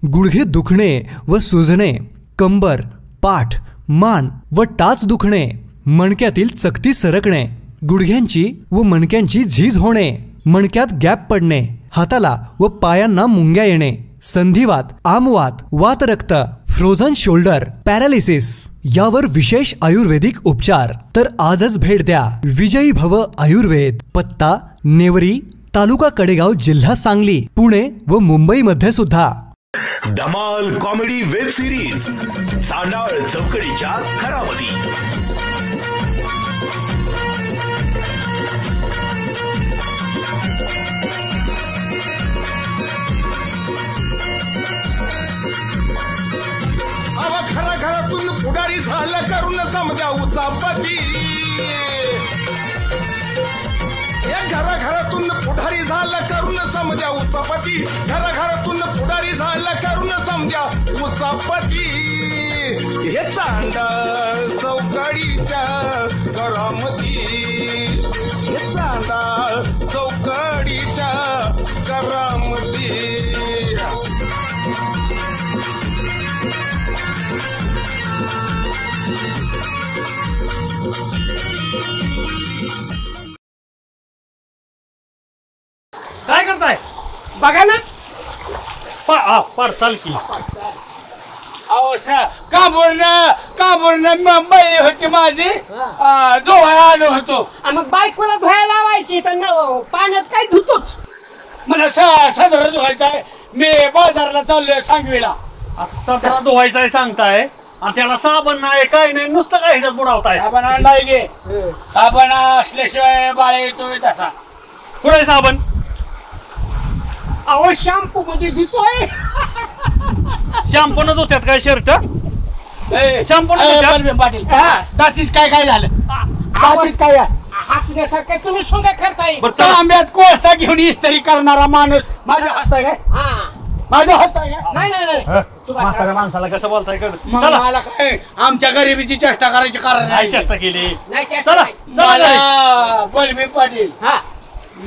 गुडघे दुखणे व सुजणे, कंबर, पाठ, मान व टाच दुखणे, मणक्यातील चकती सरकणे, गुडघ्यांची व मणक्यांची झीज होणे, मणक्यात गॅप पडणे, हाताला व पायांना मुंग्या येणे, संधिवात, आमवात, वातरक्त, फ्रोझन शोल्डर, पॅरालिसिस यावर विशेष आयुर्वेदिक उपचार। तर आजच भेट द्या विजयी भव आयुर्वेद, पत्ता नेवरी, तालुका कडेगाव, जिल्हा सांगली, पुणे व मुंबई मध्ये सुद्धा। धमाल कॉमेडी वेब सिरीज सांडाळ चौकडीच्या घरामध्ये। खरा घरातून पुढारी झालं करून समजा उचापती, घराघरातून पुढारी झालं करून समजा उचापती, घराघरातून पुढारी झालं करून समजा उचापती। हे चांडाळ चौकडीच्या घरामध्ये, हे चांडाळ चौकडीच्या घरामध्ये। काय करताय? बघा ना, पार चाल की। अहो काबूरनं मुंबई होती माझी, धुवायला आलो होतो। मग बायकोला धुवायला लावायची तर पाण्यात काय धुतोच, मला सदर धुवायचा आहे। मी बाजारला चाललोय सांगवीला। सदरा धुवायचा सांगताय आणि त्याला साबण नाही काय नाही, नुसतं काय ह्याच्यात बुडावताय? साबण आणलाय गे, साबण असल्याशिवाय बाळ येतोय तसा। कुठे साबण? अहो शॅम्पू मध्ये धुतोय। शॅम्पू न धुत्यात काय शर्ट? शॅम्पू पाटील दातीच काय झालं? दातीच काय हसण्यासारखं तुम्ही सोंगा करताय? आंब्यात कोळसा घेऊन इस्त्री करणारा माणूस माझ्या हसताय काय? माझ्या हसताय काय? नाही माणसाला कसं बोलताय? मला काय आमच्या गरिबीची चेष्टा करायची कारण नाही चेष्टा केली। चला मला बलबी पाटील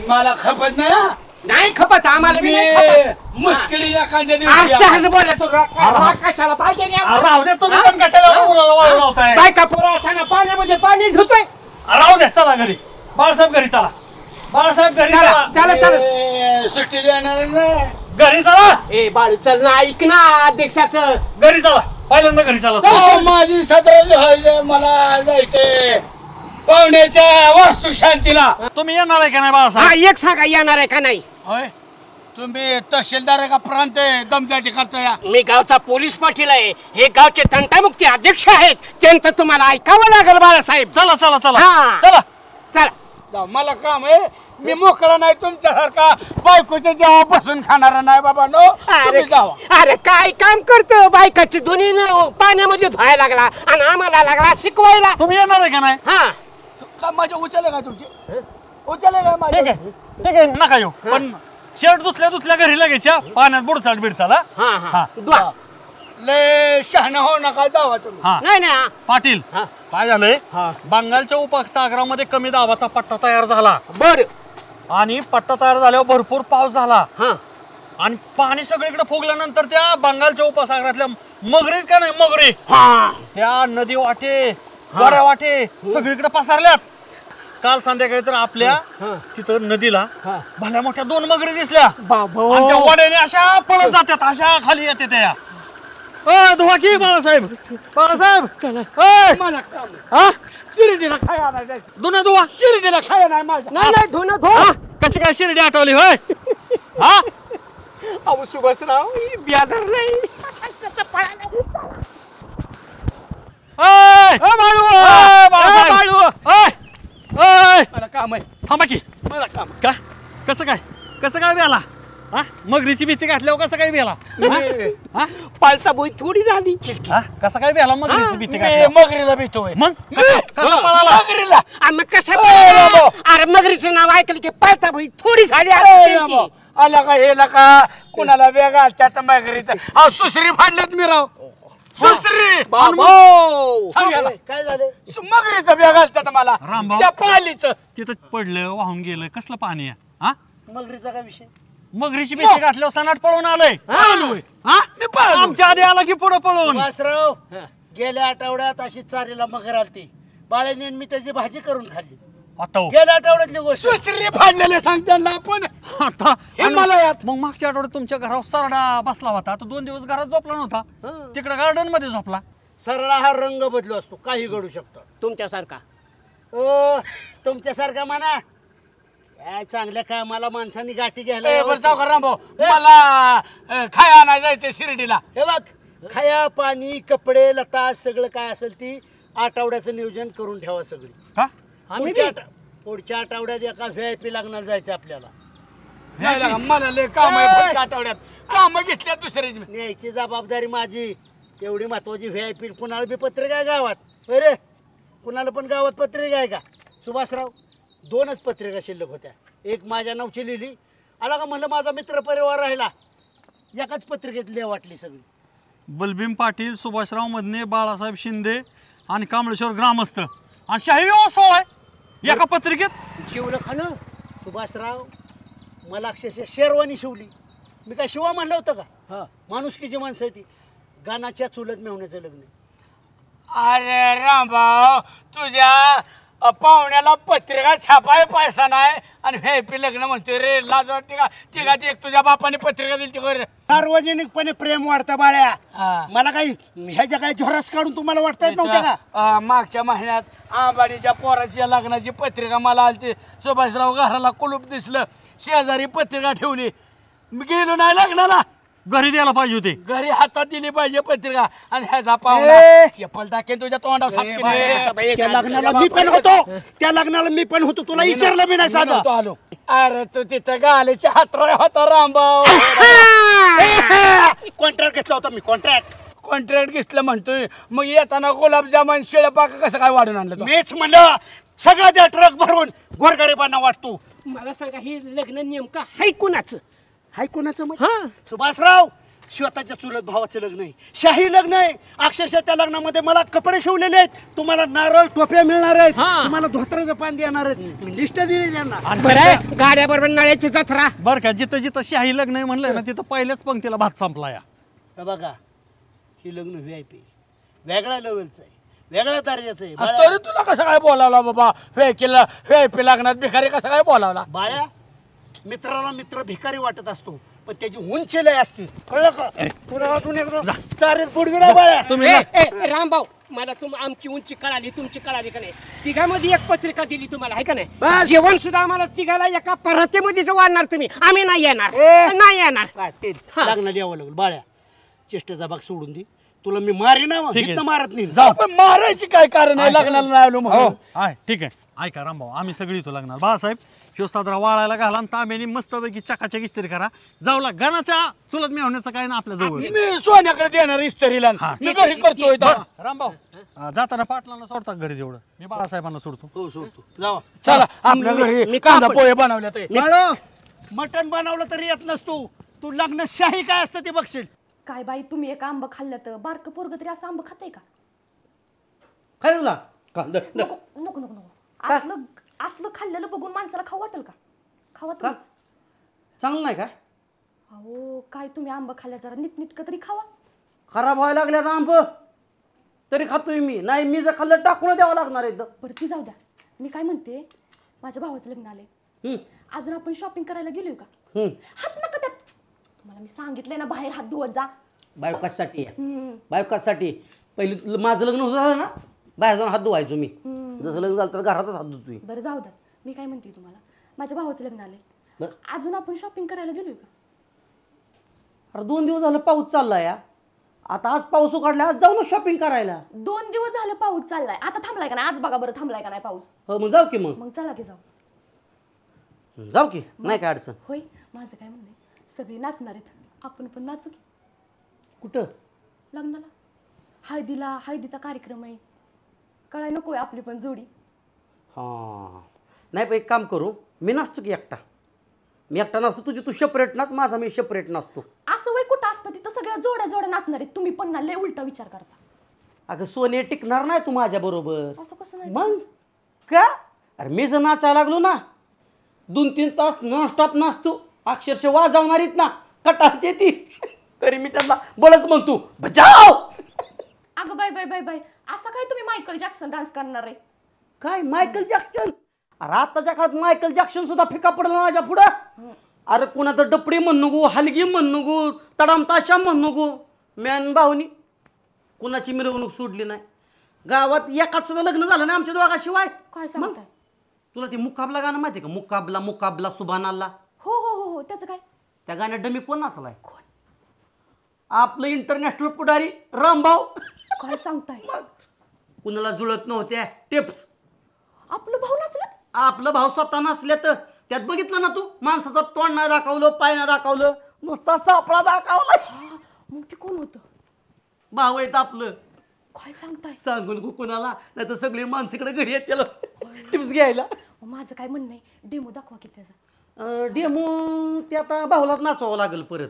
मला खपत नाही खपत आम्हाला मुश्किलीला एखाद्या दिवशी बोलतो कशाला पाहिजे राहू दे, तुम्ही पण कशाला बायका पोरा असताना पाण्यामध्ये पाणी धुतोय। राहू दे, चला घरी। बाळासाहेब घरी चला, बाळासाहेब घरी चला चला, सुट्टी देणार नाही घरी चला। ए बाळू चल ना, ऐक ना अध्यक्षाचं, घरी चला, पहिल्यांदा घरी चला। माझी सत्र मला जायचंय पाहुण्याच्या वास्तू शांतीला। तुम्ही येणार आहे का नाही बाळासाहेब? एक सांगा, येणार आहे का नाही? होय, तुम्ही तहसीलदार आहे का प्रांत दमदाटी करतोय? मी गावचा पोलीस पाटील आहे, हे गावचे तंटामुक्ती अध्यक्ष आहेत, त्यांचं तुम्हाला ऐकावं लागेल बाळासाहेब। चला चला चला चला चला, मला काम आहे, मी मोकळा नाही तुमच्यासारखा बायकोच्या जेव्हा बसून खाणारा नाही बाबा नो। अरे काय काम करतो, बायकाची दोन्ही पाण्यामध्ये धुवायला लागला आणि आम्हाला लागला शिकवायला। तुम्ही येणार आहे का नाही? हा का माझ्या उचलले का तुमचे? उचलले का माझे? ठीक आहे नका येऊ, पण शर्ट धुतल्या घरी लगेच पाण्यात बुडचाल बिडचाल। लय शहाणा हो नका, जावा तुम्ही। नाही ना पाटील, काय झालंय, बंगालच्या उपसागरामध्ये कमी दाबाचा पट्टा तयार झाला। बर, आणि पट्टा तयार झाल्यावर भरपूर पाऊस झाला आणि पाणी सगळीकडे फुगल्यानंतर त्या बंगालच्या उपसागरातल्या मगरी का नाही, मगरी त्या नदी वाटे वाड्या वाटे सगळीकडे पसरल्यात। काल संध्याकाळी तर आपल्या तिथं नदीला भल्या मोठ्या 2 मगरी दिसल्या आणि त्या वाड्याने अशा पळत जातात, अशा खाली येते त्या। धुवा की बाळासाहेब, बाळासाहेब शिर्डीला खाया नाही, धुना धुवा, शिर्डीला खाया नाही माझ्या। नाही धुना धुवा, कशी काय शिर्डी आठवली होय? अहो सुभाषराव बियादर नाही। मला काम आहे, थांबा की। मला काम का कसं काय बेला? मगरीची भीती घातल्यावर कसं काय बेला? पालता बोई थोडी झाली। कसं काय बेला मगरीची भीती मगरीला भीतोय? मग मगरीला कसं? अरे मगरीचं नाव ऐकलं की पालता बोई थोडी झाली। आला का हे का कुणाला वेगळा त्यात मगरीचं सुसरी फाडल्यात मी राव, सुसरी काय झालं? मगरीचं बेग घालतात मला, त्या पालीचं तिथं पडलं, वाहून गेलं, कसलं पाणी आहे? मगरीचा काय विषय? मगरीची बेची घातल्यावर सनाट पळून आलोय मी पळालो. आमच्या आधी आला की पुढे पळून वासराव गेल्या आठवड्यात अशी चारीला मगर आलती बाळ्याने मी त्याची भाजी करून खाल्ली आता हो. गेल्या आठवड्यातली गोष्ट दुसरी फाडलेले सांग त्यांना आपण आता हे मला यात मग मागच्या आठवड्यात तुमच्या घरावर सरडा बसला होता आता 2 दिवस घरात झोपला नव्हता तिकडे गार्डन मध्ये झोपला सरळा हा रंग बदलू असतो काही घडू शकतो तुमच्यासारखा ओ तुमच्यासारखा म्हणा या चांगल्या कामाला माणसांनी गाठी घ्यायला बरं यावं. सावकार रामभाऊ मला खाय आणायला जायचं शिर्डीला हे बघ खाया पाणी कपडे लता सगळं काय असेल ती आठवड्याचं नियोजन करून ठेवा सगळी का पुढच्या आठवड्यात एका VIP लागणार जायचं आपल्याला नाही लागा, मला लय काम आहे पुढच्या आठवड्यात काम घेतल्या दुसऱ्याची न्यायची जबाबदारी माझी एवढी महत्वाची VIP कुणाला बी पत्रिका आहे गावात अरे कुणाला पण गावात पत्रिका आहे का सुभाषराव 2च पत्रिका शिल्लक होत्या एक माझ्या नावची लिहिली आला का म्हणलं माझा मित्र परिवार राहिला एकाच पत्रिकेत लिहा वाटली सगळी बलभीम पाटील सुभाषराव मदने बाळासाहेब शिंदे आणि कांबळेश्वर ग्रामस्थ आणि शाही व्यवस्था आहे एका पत्रिकेत शिवलं खाणं सुभाषराव मला अक्षरशः शेरवानी शिवली मी काय शिवा म्हणलं होतं का माणुसकीची माणसं ती गाण्याच्या चुलत मेवण्याचं लग्न अरे रामभाऊ तुझ्या पाहुण्याला पत्रिका छापाय पैसा नाही आणि व्हीआयपी लग्न म्हणते रे लाज वाटते का तिघा एक तुझ्या बापाने पत्रिका दिली ती सार्वजनिकपणे प्रेम वाढतं बाळ्या मला काही ह्याच्या काही झोरास काढून तुम्हाला वाटता येत नव्हतं का मागच्या महिन्यात आंबाडीच्या पोराच्या लग्नाची पत्रिका मला आलती सुभाषराव घराला कुलूप दिसलं शेजारी पत्रिका ठेवली मी गेलो नाही लग्नाला घरी द्यायला पाहिजे होते घरी हातात दिली पाहिजे पत्रिका आणि ह्याचा पाहुणा चप्पल टाकेन तुझ्या तोंडावर सापकेन. त्या लग्नाला मी पण होतो त्या लग्नाला मी पण होतो तुला विचारलं मी नाही साधा तो आलो अरे तू तिथं गालीच्या हातराय होता रामभाऊ कॉन्ट्रॅक्ट घेतला होता मी कॉन्ट्रॅक्ट घेतलं म्हणतोय मग येताना गुलाबजामुन शिळपाक कसं काय वाढून आणलं तू? मीच म्हणलं सगळं त्या ट्रक भरून गोरगरिबांना वाटतो मला सांगा हे लग्न नेमकं हाय कुणाचं हाय कोणाचं मत सुभाषराव स्वतःच्या चुलत भावाचं लग्न आहे शाही लग्न आहे अक्षरशः त्या लग्नामध्ये मला कपडे शिवलेले आहेत तुम्हाला नारळ टोप्या मिळणार आहेत तुम्हाला धोत्राचं पान देणार आहेत मी लिस्ट दिली त्यांना बरं गाड्या बरोबर नळ्याची जत्रा बरं का जिथं जिथं शाही लग्न आहे म्हणलंय ना तिथं पहिल्याच पंक्तीला भात संपला या हे बघा हे लग्न VIP वेगळ्या लेवलचं आहे वेगळ्या दर्जाचं आहे तरी तुला कसं काय बोलावला बाबा व्हीआयपी लग्नात भिकारी कसं काय बोलावला बाळ्या मित्राला मित्र भिकारी वाटत असतो पण त्याची उंची लय असते कळलं का पुढे वाटून एकदा चारीत बुडविरा बाळ्या तुम्ही रामभाऊ मला आमची उंची कळाली तुमची कळाली का नाही तिघामध्ये एक पत्रिका दिली तुम्हाला आहे का नाही जेवण सुद्धा आम्हाला तिघाला एका परातीमध्ये वाढणार तुम्ही आम्ही नाही येणार नाही येणार काय ते लग्नाला यावं लागलं बाळ्या चेष्टेचा भाग सोडून दे तुला मी मारी ना मारत नाही पण मारायची काय कारण आहे लग्नाला नाही आलो म्हणून आहे ठीक आहे ऐका रामभाऊ आम्ही सगळी इथं लागणार बाळासाहेब ह्यो साजरा वाळायला घाला आणि तांब्याने मस्तपैकी चकाचक इस्त्री करा जाऊला गणाच्या चुलत मिळवण्याचं काय ना आपल्या जवळ मी सोन्याकडे देणार इस्त्रीला मी घरी करतोय रामभाऊ जाताना पाटलांना सोडता घरी जेवढं मी बाळासाहेबांना सोडतो हो सोडतो जावा चला आपल्या घरी मी कांदा पोहे बनवल्यात बाळो मटण बनवलं तरी येत नसतो तू लग्न शाही काय असतं ते बघशील काय बाई तुम्ही एक आंब खाल्लं तर बारकं पोरग तरी असं आंब खाते का काय तुला नको नको नको नको असलं असलं खाल्लेलं बघून माणसाला खाऊ वाटेल का खावा तुम्हीच चांगलं नाही काय अहो काय तुम्ही आंब खाल्ल्या जरा नीटनीटकं तरी खावा खराब व्हायला लागल्यात आंब तरी खातोय मी नाही मी जर खाल्लं टाकून द्यावं लागणार एकदम बरं ती जाऊ द्या मी काय म्हणते माझ्या भावाचं लग्न आले अजून आपण शॉपिंग करायला गेलोय का हात नका त्यात तुम्हाला मी सांगितलंय ना बाहेर हात धुवत जा बायकोसाठी बायकोसाठी पहिली माझं लग्न होतं ना बाहेर जाऊन हात धुवायचो मी जसं लग्न झालं तर घरातच हात धुतोय बरं जाऊ द्या मी काय म्हणते तुम्हाला माझ्या भावाचं लग्न आले अजून आपण शॉपिंग करायला गेलोय का अरे 2 दिवस झालं पाऊस चाललाय आता आज पाऊस उघडला आज जाऊ ना शॉपिंग करायला 2 दिवस झालं पाऊस चाललाय आता थांबलाय का नाही आज बघा बरं थांबलाय का नाही पाऊस हो मग जाऊ की मग चला की जाऊ जाऊ की नाही काय अडचण होय माझं काय म्हणणं सगळे नाचणार आहेत आपण पण नाचू की कुठं लग्नाला हळदीचा कार्यक्रम आहे कळाय नकोय आपली पण जोडी हां नाही पण एक काम करू मी नसतो की एकटा मी एकटा नसतो तुझी तू सेपरेट नाच माझा मी सेपरेट नसतो असं वय कुठं असतं तिथं सगळ्या जोड्या नाचणार आहेत तुम्ही पण ना लय उलटा विचार करता अगं सोने टिकणार नाही तू माझ्या बरोबर असं कसं नाही मग का अरे मी जर नाचायला लागलो ना 2-3 तास नॉनस्टॉप नाचतो अक्षरशः वाजवणारीत ना कटाळते ती. तरी मी त्यांना बोलच म्हणतो बजाव. अगं बाय बाय बाय बाय, असं काय तुम्ही मायकल जॅक्सन डान्स करणार आहे? काय मायकल जॅक्सन? अरे आताच्या काळात मायकल जॅक्सन सुद्धा फिका पडला माझ्या पुढं. अरे कुणाचं डपडी म्हण नको, हलगी म्हण नको, तडाम ताशा म्हण नको. मॅन भाऊनी कुणाची मिरवणूक सोडली नाही. गावात एकाच सुद्धा लग्न झालं नाही आमच्या दोघाशिवाय. काय सांगताय? तुला ते मुकाबला गाणं माहिती का? मुकाबला मुकाबला सुभानाला. हो हो हो हो, त्याचं काय? त्या गाण्यात डमी कोण नाचलाय? आपलं इंटरनॅशनल पुढारी रामभाऊ. काय सांगताय? कुणाला जुळत नव्हत्या टिप्स. आपलं भाऊ नाचलं? आपलं भाऊ स्वतः नसले तर त्यात बघितलं ना तू, माणसाचं तोंड नाही दाखवलं, पाय नाही दाखवलं, नुसता सापळा दाखवला. मग ते कोण होतं? भाऊ येत आपलं. काय सांगताय? सांगून कुणाला नाही तर सगळी माणसाकडे घरी येत त्याला टिप्स घ्यायला. माझं काय म्हणणं आहे, डेमो दाखवा की त्याचा. डेमो ते आता भाऊलाच नाचवावं लागेल परत.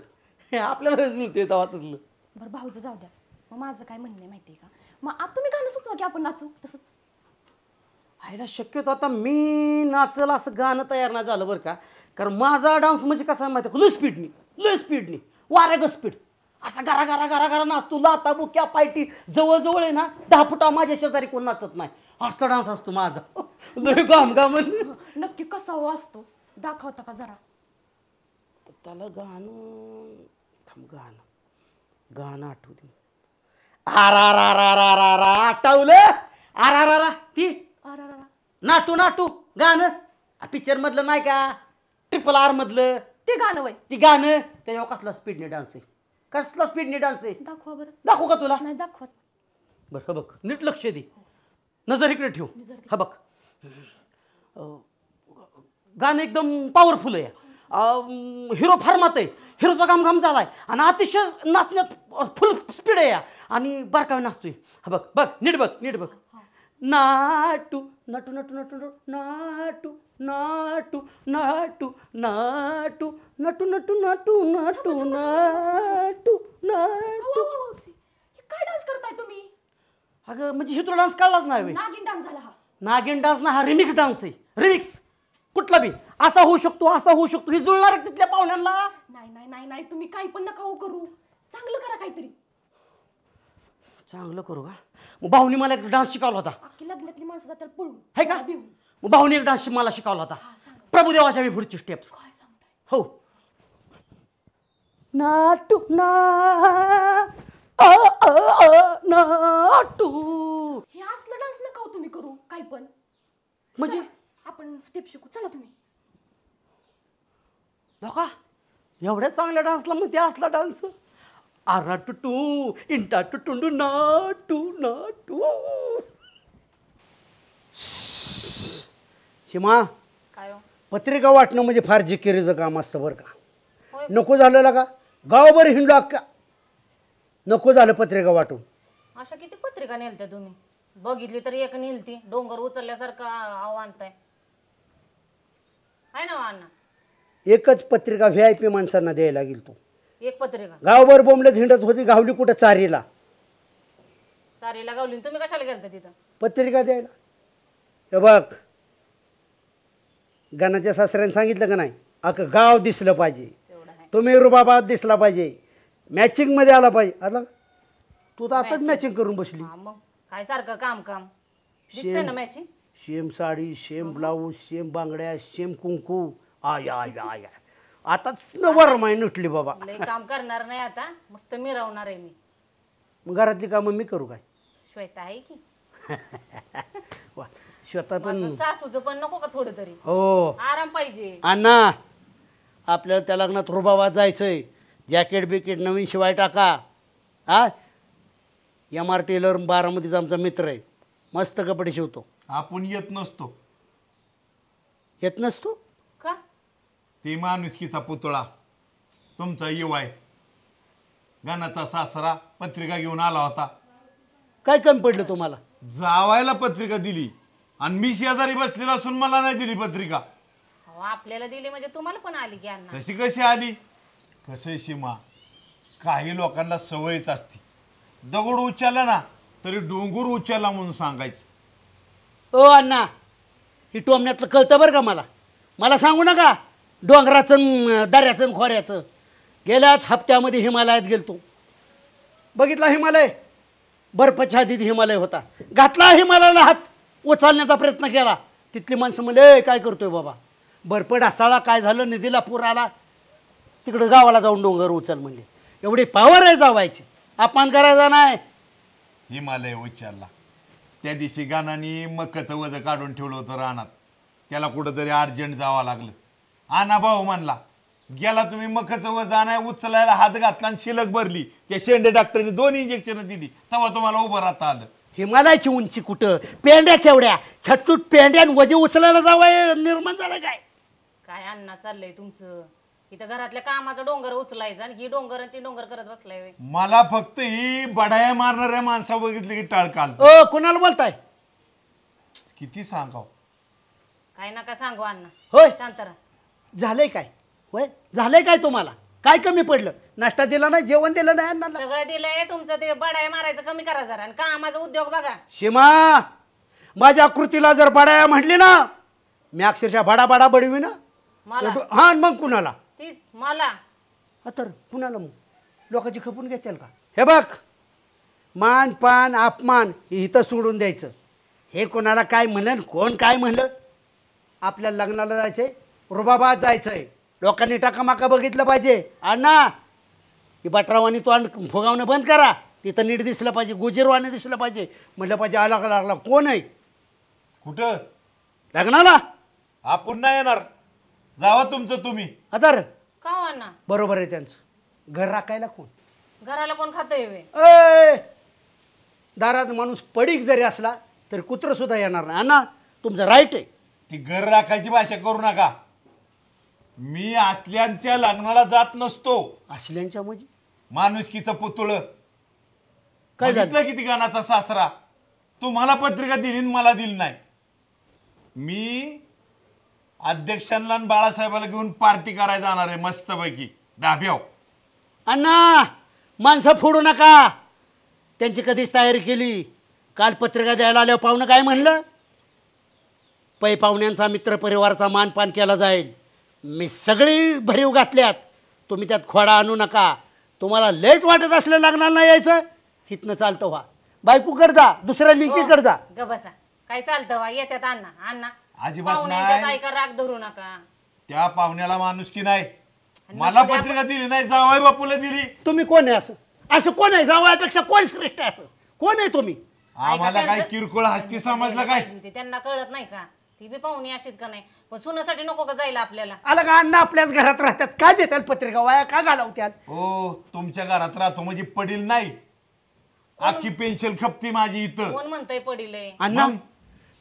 आपल्याला मिळते तेव्हा तसलं. बरं भाऊचं जाऊ द्या. मग माझं काय म्हणणं आहे माहिती आहे का, मग आता तुम्ही गाणं सुचवा की आपण नाचू तसंच. आईला शक्यतो आता मी नाचल असं गाणं तयार नाही झालं बरं का. कारण माझा डान्स म्हणजे कसा माहिती आहे, लय स्पीडनी वाऱ्या स्पीड असा गारा गारा गारा गारा नाचतो. लाता बुक्या पायटी जवळजवळ आहे ना 10 फुटा माझ्या शेजारी कोण नाचत नाही. असला डान्स असतो माझा. लय गाम नक्की कसा हो असतो, दाखवता का जरा? त्याला गाणं गाणं आठवते. आठवलं. आरा ती नाटू नाटू गाणं पिक्चर मधलं नाही का, RRR मधलं ते गाणं वय. ती गाणं त्याच्यावर कसला स्पीडने डान्स आहे, कसला स्पीडने डान्स आहे. दाखवा बरं. दाखवू का तुला? नाही दाखवा. बरं बघ नीट लक्ष दे, नजर इकडे ठेव. हा बघ गाणं एकदम पॉवरफुल आहे. हिरो फार्मात आहे, हिरोचा घाम झालाय आणि अतिशय नाचण्यात फुल स्पीड आहे आणि बारकावे नाचतोय. हा बघ बघ नीट बघ. नाटू नाटू नाटू नाटू नाटू नाटू नाटू नाटू नाटू नाटू नाटू नाटू नाटू नाटू. काय डान्स करताय तुम्ही? अगं म्हणजे हे तुला डान्स कळलाच नाही. नागिन डान्स झाला हा. नागिन डान्स ना, हा रिमिक्स डान्स आहे. रिमिक्स कुठला बी असा होऊ शकतो हे जुळणार आहे तिथल्या पाहुण्यांना. नाही तुम्ही काही पण नका हो करू, चांगलं करा काहीतरी. चांगलं करू का? मग भाऊनी मला एक डान्स शिकवला होता. अख्खी लग्नातली माणसं जातात पळून. है का? मग भाऊनी एक डान्स मला शिकवला होता. प्रभुदेवाच्या मी पुढची स्टेप्स. हो. नाटू नाटू. हे असलं डान्स नका हो तुम्ही करू काही पण. म्हणजे आपण स्टेप शिकू, चला तुम्ही. लोका एवढ्या चांगल्या डान्सला मग ते असला डान्स. आरा टुटू इंटा टुटुंडू नाटू नाटू. सीमा, काय हो? पत्रिका वाटणं म्हणजे फार जिकिरीचं काम असतं बरं का. नको झालं का गावभर हिंडू अक्का, नको झालं पत्रिका वाटून. अशा किती पत्रिका नेलत्या तुम्ही? बघितली तर एक नेलती, डोंगर उचलल्यासारखं आणताय. आहे ना अण्णा? एकच पत्रिका VIP माणसांना द्यायला लागेल. तू एक पत्रिका गावभर बोंबलत हिंडत होती, गावली कुठं चारीला. सारीला गावली, तुम्ही कशाला गेलता तिथं? पत्रिका द्यायला. हे बघ, गाण्याच्या सासऱ्याने सांगितलं का नाही, अख्खं गाव दिसलं पाहिजे, तुम्ही रुबाबात दिसला पाहिजे, मॅचिंग मध्ये आला पाहिजे. आला तू तर आताच मॅचिंग करून बसली. मग काय सारखं काम दिसतंय ना matching. Same sari, same blouse, same बांगड्या, सेम कुंकू. आया आताच नवर माय नटली बाबा. लय काम करणार नाही आता, मस्त मिरवणार आहे मी. मग घरातली कामं मी करू काय? श्वेता आहे की वा, श्वेता पण. सासूचं पण नको का थोडं तरी? हो, आराम पाहिजे. अण्णा आपल्याला त्या लग्नात रुबाबात जायचंय. जॅकेट बिकेट नवीन शिवाय टाका. हा, MR टेलर बारामतीचा आमचा मित्र आहे, मस्त कपडे शिवतो. आपण येत नसतो. येत नसतो का? ते माणुसकीचा पुतळा तुमचा युवाय गाण्याचा सासरा पत्रिका घेऊन आला होता. काय कमी पडलं तुम्हाला? जावायला पत्रिका दिली आणि मी शेजारी बसलेला असून मला नाही दिली पत्रिका. हो, आपल्याला दिली म्हणजे तुम्हाला पण आली की अण्णा? कशी आली? कसं सीमा, काही लोकांना सवयच असते, दगड उचलला ना तरी डोंगर उचलला म्हणून सांगायचं. ओ अण्णा, ही टोमण्यातलं कळतं बरं का मला सांगू नका. डोंगराचं दऱ्याचं खोऱ्याचं. गेल्याच हप्त्यामध्ये हिमालयात गेलतो. बघितला हिमालय, बर्फाच्छादित हिमालय होता. घातला हिमालयाला हात, उचलण्याचा प्रयत्न केला. तिथली माणसं म्हणले काय करतोय बाबा, बर्फ ढासाळा, काय झालं, नदीला पूर आला, तिकडं गावाला जाऊन डोंगर उचल म्हणले. एवढी पावर आहे जावायची, अपमान करायचा नाही. हिमालय उच्चारला. त्या दिवशी गाणानी मक्काचं वजन काढून ठेवलं होतं रानात. त्याला कुठंतरी अर्जंट जावं लागलं. आणा भाऊ म्हणला, गेला तुम्ही मक्काचं वजन आणाय, उचलायला हात घातला आणि शिलक भरली. त्या शेंडे डॉक्टरने 2 इंजेक्शन दिली, तेव्हा तुम्हाला उभं राहता आलं. हिमालयाची उंची कुठं, पेंड्या केवढ्या, छटछूट पेंड्या वजे उचलायला जावं निर्माण झालं काय. काय अण्णा चाललंय तुमचं? इथं घरातल्या कामाचा डोंगर उचलायचा आणि ही डोंगर आणि ती डोंगर करत बसलाय व्हय. मला फक्त ही बडाया मारणाऱ्या माणसा बघितली की टाळ काल. कुणाला बोलताय? किती सांगाव. काय नका सांगू अण्णा, होय शांत राहा. झालंय काय, होय झालंय काय, तुम्हाला काय कमी पडलं? नाश्ता दिला नाही, जेवण दिलं नाही अण्णाला? सगळं दिलंय तुमचं, ते बडाया मारायचं कमी करा जरा आणि कामाचा उद्योग बघा. सीमा, माझ्या कृतीला जर बडाया म्हटली ना, मी अक्षरशः बडा बडा बडवी ना. मला हा मग कुणाला? तीच मला. तर कुणाला मग लोकांची खपून घेतील का? हे बघ, मान पान अपमान इथं सोडून द्यायचं. हे कोणाला काय म्हणलं, कोण काय म्हणलं, आपल्या लग्नाला जायचंय, रुबाबात जायचंय. लोकांनी टाकामाका बघितलं पाहिजे. अण्णा, ही बटरावानी तो फुगावणं बंद करा. तिथं नीट दिसलं पाहिजे, गुजीरवाने दिसलं पाहिजे. म्हटलं पाहिजे आला का लागला, कोण आहे कुठं लग्नाला? आपण नाही येणार, जावा तुमचं तुम्ही. तर का हो अण्णा? बरोबर आहे त्यांचं. घर राखायला कोण? घराला कोण खातंय व्हय? ए, दारात माणूस पडीक जरी असला तरी कुत्रं सुद्धा येणार नाही. अण्णा, तुमचं राईट आहे. ती घर राखायची भाषा करू नका. मी असल्यांच्या लग्नाला जात नसतो. असल्यांच्या म्हणजे माणुसकीचं पुतळं काय झालं? बघितलं किती गाण्याचा सासरा. तुम्हाला पत्रिका दिली आणि मला दिली नाही. मी अध्यक्षांना आणि बाळासाहेबाला घेऊन पार्टी करायला जाणार आहे मस्तपैकी धाब्याव. अण्णा, माणसं फोडू नका. त्यांची कधीच तयारी केली. काल पत्रिका द्यायला आल्यावर पाहुणं काय म्हणलं? पै पाहुण्यांचा मित्रपरिवाराचा मानपान केला जाईल. मी सगळी भरीव घातल्यात. तुम्ही त्यात खोडा आणू नका. तुम्हाला लयच वाटत असलं लग्नाला नाही यायचं, हिथनं चालतं व्हा. बायकोकडे जा, दुसऱ्या लिंकीकडे जा. ग बसा, काय चालतं वा, येतात अण्णा. अण्णा अजिबात पाहुण्यांच्या नाही. काय राग धरू नका. त्या पाहुण्याला माणुसकी नाही. मला पत्रिका दिली नाही, जावाई बापूला दिली. तुम्ही कोण आहे? असं कोण आहे? जावयापेक्षा कोण श्रेष्ठ आहे? असं कोण आहे तुम्ही? आम्हाला काय किरकोळ हस्ती समजलं काय? त्यांना कळत नाही का? ती बी पाहुणी अशीच का नाही, पण सुनासाठी नको का जायला आपल्याला? आला का अण्णा, आपल्याच घरात राहतात, काय देताल पत्रिका, वाया का घालवत्याल? हो, तुमच्या घरात राहतो म्हणजे पडील नाही. अख्खी पेन्शन खपती माझी इथं. कोण म्हणतंय पडिले? अण्णा,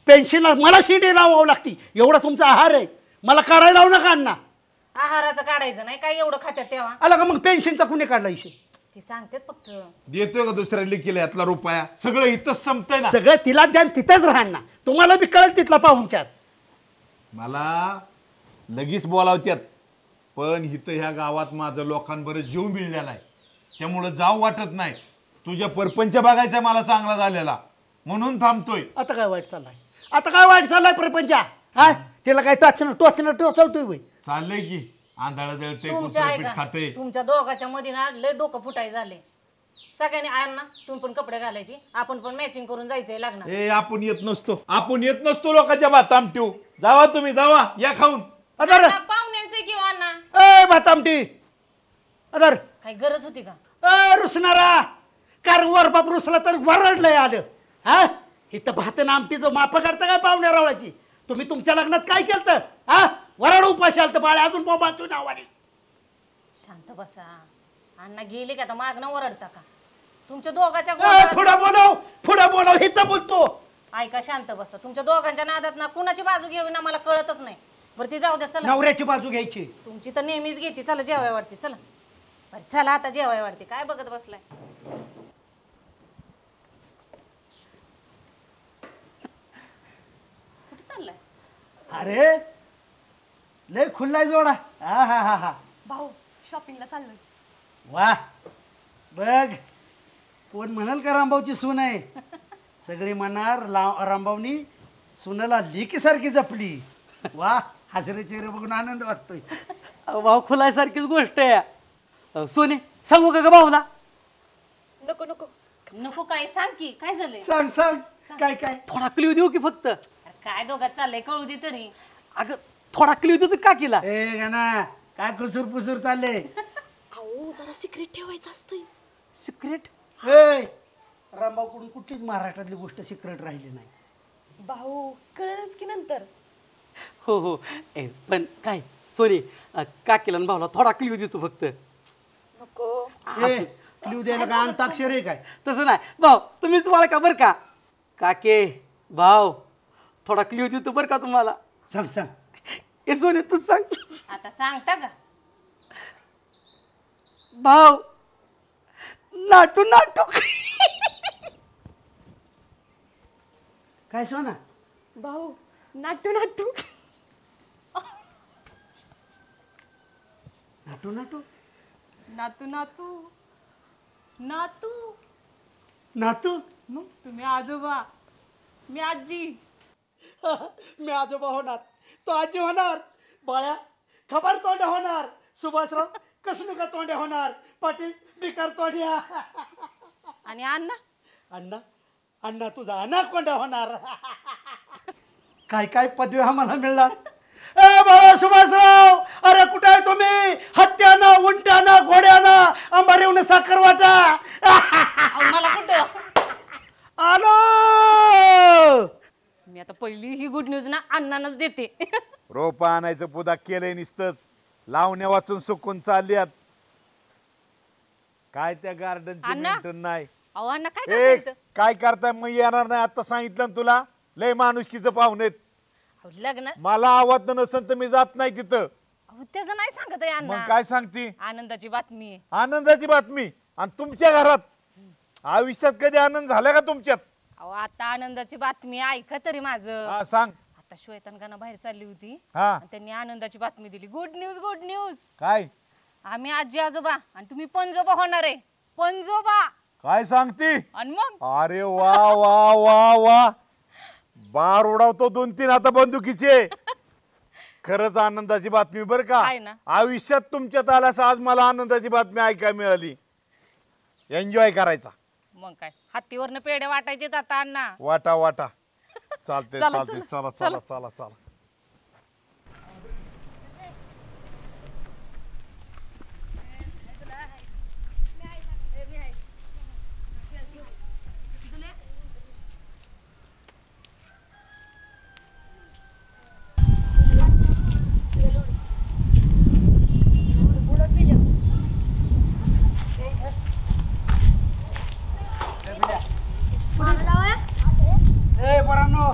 पेन्शनला मला शिडी लावावं लागती. एवढा तुमचा आहार आहे, मला काढायला लावू नका अण्णा. आहाराचं काढायचं नाही, काय एवढं खात्यात तेव्हा? आला का मग पेन्शनचा कुणी काढला इशे? ती सांगतात फक्त. देतोय का दुसऱ्या लेकीला यातला रुपया? सगळं इथंच संपतंय ना. सगळं तिला ध्यान तिथंच राहणार. तुम्हाला बी कळेल तिथला पाहुणचार. मला लगेच बोलावत्यात, पण इथं ह्या गावात माझं लोकांबरोबर जीव मिळलेला आहे, त्यामुळं जाऊ वाटत नाही. तुझ्या परपंच बघायचा मला चांगला झालेला, म्हणून थांबतोय. आता काय वाईट चाललाय? आता काय वाईट चाललाय प्रपंचा? हा, तिला काय टोचतोय? चाललंय की आंधळ दळते, तुमच्या कुत्रपीठ ऐका, खाते. तुमच्या दोघाच्या मध्ये ना लय डोकं फुटाय झाले. सगळ्यांनी अण्णा तुम्ही पण कपडे घालायची, आपण पण मॅचिंग करून जायचंय लग्नात. ए, आपण येत नसतो लोकांच्या भात आमटीव. जावा तुम्ही, जावा, या खाऊन. अदर पाहुण्यांचे किंवा अण्णा ए भात आमटी, अदर काही गरज होती का? रुसणारा कार वर बाप रुसला तर वरडलंय आलं. हा, इथं भात आमटीचं माप करता काय पाहुण्या रावळाची? तुम्ही तुमच्या लग्नात काय केलं? हा, वराड उपाशी आलं तर बाळे अजून बाबा तू नावाने. शांत बसा. अण्णा गेले का आता मागणं ओरडता का? तुमच्या दोघाच्या पुढे बोलव इथं बोलतो. ऐका, शांत बसा. तुमच्या दोघांच्या नादात ना कुणाची बाजू घ्यावी ना मला कळतच नाही. बरं ती जाऊ द्या, चला. नवऱ्याची बाजू घ्यायची तुमची तर नेहमीच घेते. चला जेवाय वाटते, चला. बरं चला आता जेवाय वाटते. काय बघत बसलाय? कुठे चाललाय? अरे लय खुल्लाय जोडा. हा हा हा हा, भाऊ शॉपिंगला चाललोय. वा, बघ कोण म्हणाल का रामभाऊची सून आहे? सगळी म्हणणार रामभाऊनी सुनाला लेकीसारखी जपली. वा, हसरे चेहरे बघून आनंद वाटतोय. भाऊ खुलायसारखीच गोष्ट आहे. सोने सांगू का भाऊला? नको नको. नको काय सांग की काय झालंय? सांग सांग काय काय. थोडा क्ल्यू देऊ की फक्त? अरे काय दोघात चाललंय कळू दे तरी. अगं थोडा क्ल्यू देतो का केला? ए गाना काय कुसूर पुसूर चालले? अहो जरा सिक्रेट ठेवायचं असतंय. सिक्रेट? ए रामभाऊकडून कुठलीच महाराष्ट्रातली गोष्ट सिक्रेट राहिली नाही. भाऊ कळलंच की नंतर. हो हो. पण काय सोनी काकीला आणि भाऊला थोडा क्ल्यू देतो फक्त. नको. ए क्ल्यू द्यायला काय अंताक्षर आहे काय? तसं नाही भाऊ, तुम्हीच वळखा बरं का. काके भाऊ थोडा क्ल्यू देतो बरं का तुम्हाला. सांग सांग. ए सोने तूच सांग. आता सांगता का? भाऊ नाटू नाटू. काय सोना? भाऊ नाटू नाटू. नाटू नाटू नातू नातू नातू. नातू. मग तुम्ही आजोबा मी आजी. मी आजोबा होणार, तो आजी होणार. बाळ्या खबर तोंड्या होणार. सुभाषराव कसनुका तोंड्या होणार. पाटील बिकार तोंड्या. आणि अण्णा? अण्णा अण्णा तुझा अनाकोंडा होणार. काय काय पदवी आम्हाला मिळणार. ए बाळा सुभाषराव, अरे कुठे आहे तुम्ही? हत्यानं उंट्यानं घोड्यानं अंबारीहून साखर वाटा. मला कुठं? आलो. मी आता पहिली ही गुड न्यूज ना अण्णांनाच देते. रोप आणायचं पुदा केलंय नुसतंच. लावण्या वाचून सुकून चालल्यात. काय त्या गार्डनची अण्णा? मेंटेन नाही. अहो अण्णा काय ए करताय इथं? काय करताय? मग येणार नाही आता सांगितलं ना तुला. लय माणुसकीचं पाहुणेत. अहो, लग्न मला आवाज नसेल तर मी जात नाही तिथं. अहो त्याचं नाही सांगत आहे मग अण्णा. काय सांगती? आनंदाची बातमी आहे. आनंदाची बातमी. आणि तुमच्या घरात आयुष्यात कधी आनंद झाला का तुमच्यात? अहो आता आनंदाची बातमी ऐका तरी माझं. हा सांग. आता श्वेतांकांना बाहेर चालली होती हा आणि त्यांनी आनंदाची बातमी दिली. Good news good news. काय? आम्ही आजी आजोबा आणि तुम्ही पणजोबा होणार आहे. पणजोबा. काय सांगती? आणि मग अरे वा वा वा वा. बार उडावतो 2-3 आता बंदुकीचे. खरंच आनंदाची बातमी बर का. आहे ना? आयुष्यात तुमच्यात आल्यास आज मला आनंदाची बातमी ऐकायला मिळाली. एन्जॉय करायचा. मग काय हत्तीवरनं पेढे वाटायचे आता अण्णा. वाटा वाटा. चालते चला, चालते. चला, चला चला चला चला. ए पोरांनो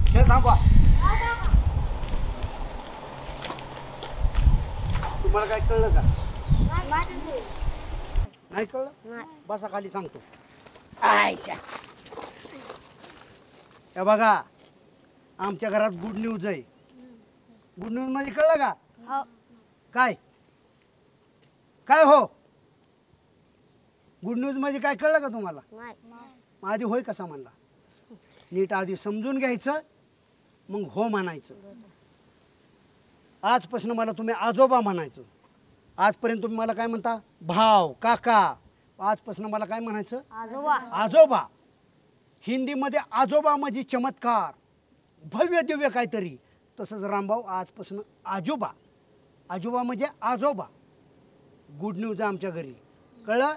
खेळ थांबवा. तुम्हाला काय कळलं का? नाही कळलं? बसा खाली सांगतो. हे बघा आमच्या घरात गुड न्यूज आहे. गुड न्यूज म्हणजे कळलं का? काय काय हो? गुड न्यूज म्हणजे काय कळलं का तुम्हाला? मग आधी होय कसा म्हणला? नीट आधी समजून घ्यायचं मग हो म्हणायचं. आजपासून मला तुम्ही आजोबा म्हणायचं. आजपर्यंत तुम्ही मला काय म्हणता? भाव काका. आजपासून मला काय म्हणायचं? आजोबा. आजोबा. हिंदीमध्ये आजोबा म्हणजे चमत्कार, भव्य दिव्य काहीतरी. तसंच रामभाऊ आजपासून आजोबा. आजोबा म्हणजे आजोबा. गुड न्यूज आहे आमच्या घरी. कळलं?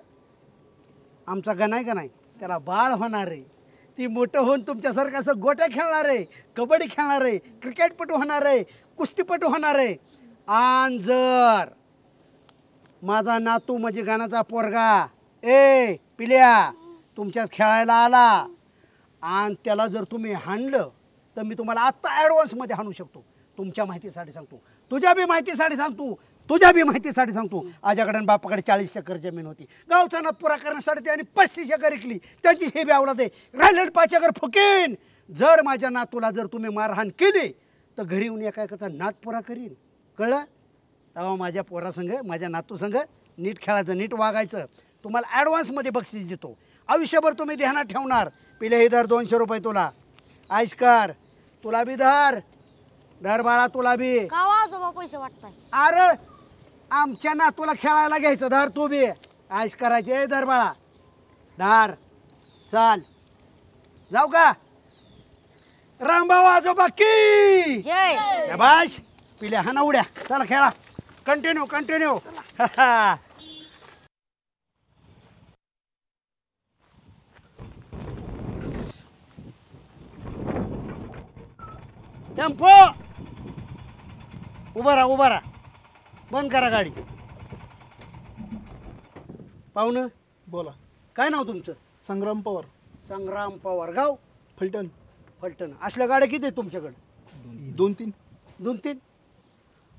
आमचा गणाय का नाही त्याला बाळ होणार आहे. ती मोठं होऊन तुमच्यासारखं असं गोट्या खेळणार आहे, कबड्डी खेळणार आहे, क्रिकेटपटू होणार आहे, कुस्तीपटू होणार आहे. आणि जर माझा नातू म्हणजे गाण्याचा पोरगा ए पिल्या तुमच्यात खेळायला आला आणि त्याला जर तुम्ही हाणलं तर मी तुम्हाला आत्ता ॲडव्हान्समध्ये हाणू शकतो. तुमच्या माहितीसाठी सांगतो, तुझ्या बी माहितीसाठी सांगतो. आजाकडे बापाकडे 40 एकर जमीन होती. गावचा नात पुरा करण्यासाठी त्यांनी 35 एकर विकली. त्यांची हे बी आवडत आहे. राहिलेलं 5 एकर फुकीन. जर माझ्या नातूला जर तुम्ही मारहाण केली तर घरी येऊन एका एकाचा नात पुरा करीन. कळलं? तेव्हा माझ्या पोरासंग माझ्या नातूसंग नीट खेळायचं, नीट वागायचं. तुम्हाला ॲडव्हान्समध्ये बक्षीस देतो. आयुष्यभर तुम्ही ध्यानात ठेवणार. पिले हे दर 200 रुपये तुला. आयशकर तुला बी धर बाळा तुला बी. आजोबा पैसे वाटताय? अरे आमच्या नातूला खेळायला घ्यायचं. धर तू बी आश करायचे. धर बाळा धार. चाल जाऊ का? रामभाऊ आजोबा की जय. शाबाश. पिल्या हा ना उड्या. चला खेळा. Continue continue. टेम्पो उभा राहा उभा राहा. बंद करा गाडी. पाहुणं बोला. काय नाव तुमचं? संग्राम पवार. संग्राम पवार. गाव? फलटण. फलटण. असल्या गाड्या किती आहेत तुमच्याकडे? 2-3. 2-3.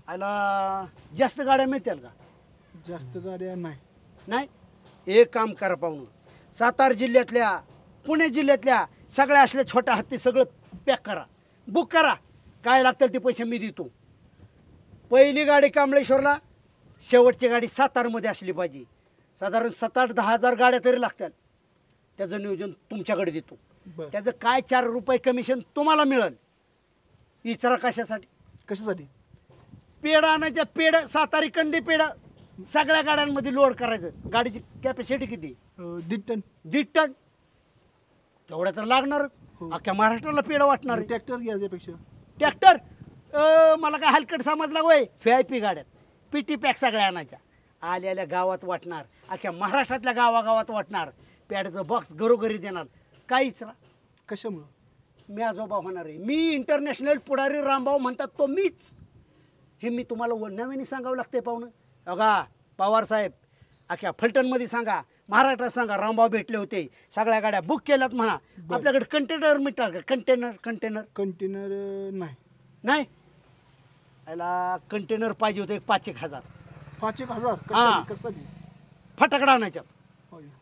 आला जास्त गाड्या मिळतील का? जास्त गाड्या नाही. नाही. एक काम करा पाहुणं, सातारा जिल्ह्यातल्या पुणे जिल्ह्यातल्या सगळ्या असल्या छोट्या हत्ती सगळं पॅक करा, बुक करा. काय लागतील ते पैसे मी देतो. पहिली गाडी कांबळेश्वरला, शेवटची गाडी सातारमध्ये असली पाहिजे. साधारण 7-8-10 हजार गाड्या तरी लागतात. त्याचं नियोजन तुमच्याकडे देतो. त्याचं काय 4 रुपये कमिशन तुम्हाला मिळेल. विचारा कशासाठी? कशासाठी? पेढ आणायच्या. पेढ सातारी कंदी पेढ सगळ्या गाड्यांमध्ये लोड करायचं. गाडीची कॅपॅसिटी किती? 1.5 टन. 1.5 टन. तेवढ्या तर लागणारच. अख्ख्या महाराष्ट्राला पेढ वाटणार. ट्रॅक्टर घ्या त्यापेक्षा. ट्रॅक्टर? मला काय हलकट समजला होय. VIP गाड्यात PT पॅक सगळ्या आणायच्या. आल्या गावात वाटणार. अख्ख्या महाराष्ट्रातल्या गावागावात वाटणार. पेढ्याचं बॉक्स घरोघरी देणार. काहीच रा. कशामुळं? मी आजोबा होणार आहे. मी इंटरनॅशनल पुढारी रामभाऊ म्हणतात तो मीच. हे मी तुम्हाला नव्याने सांगावं लागते पाहुणं. बघा पवार साहेब, अख्ख्या फलटणमध्ये सांगा, महाराष्ट्रात सांगा रामभाऊ भेटले होते, सगळ्या गाड्या बुक केल्यात म्हणा. आपल्याकडे कंटेनर मिळतात का? कंटेनर नाही. नाही. याला कंटेनर पाहिजे होते 5-1 हजार. 5-1 हजार? हां. कशासाठी? फटाकडा आणायच्यात.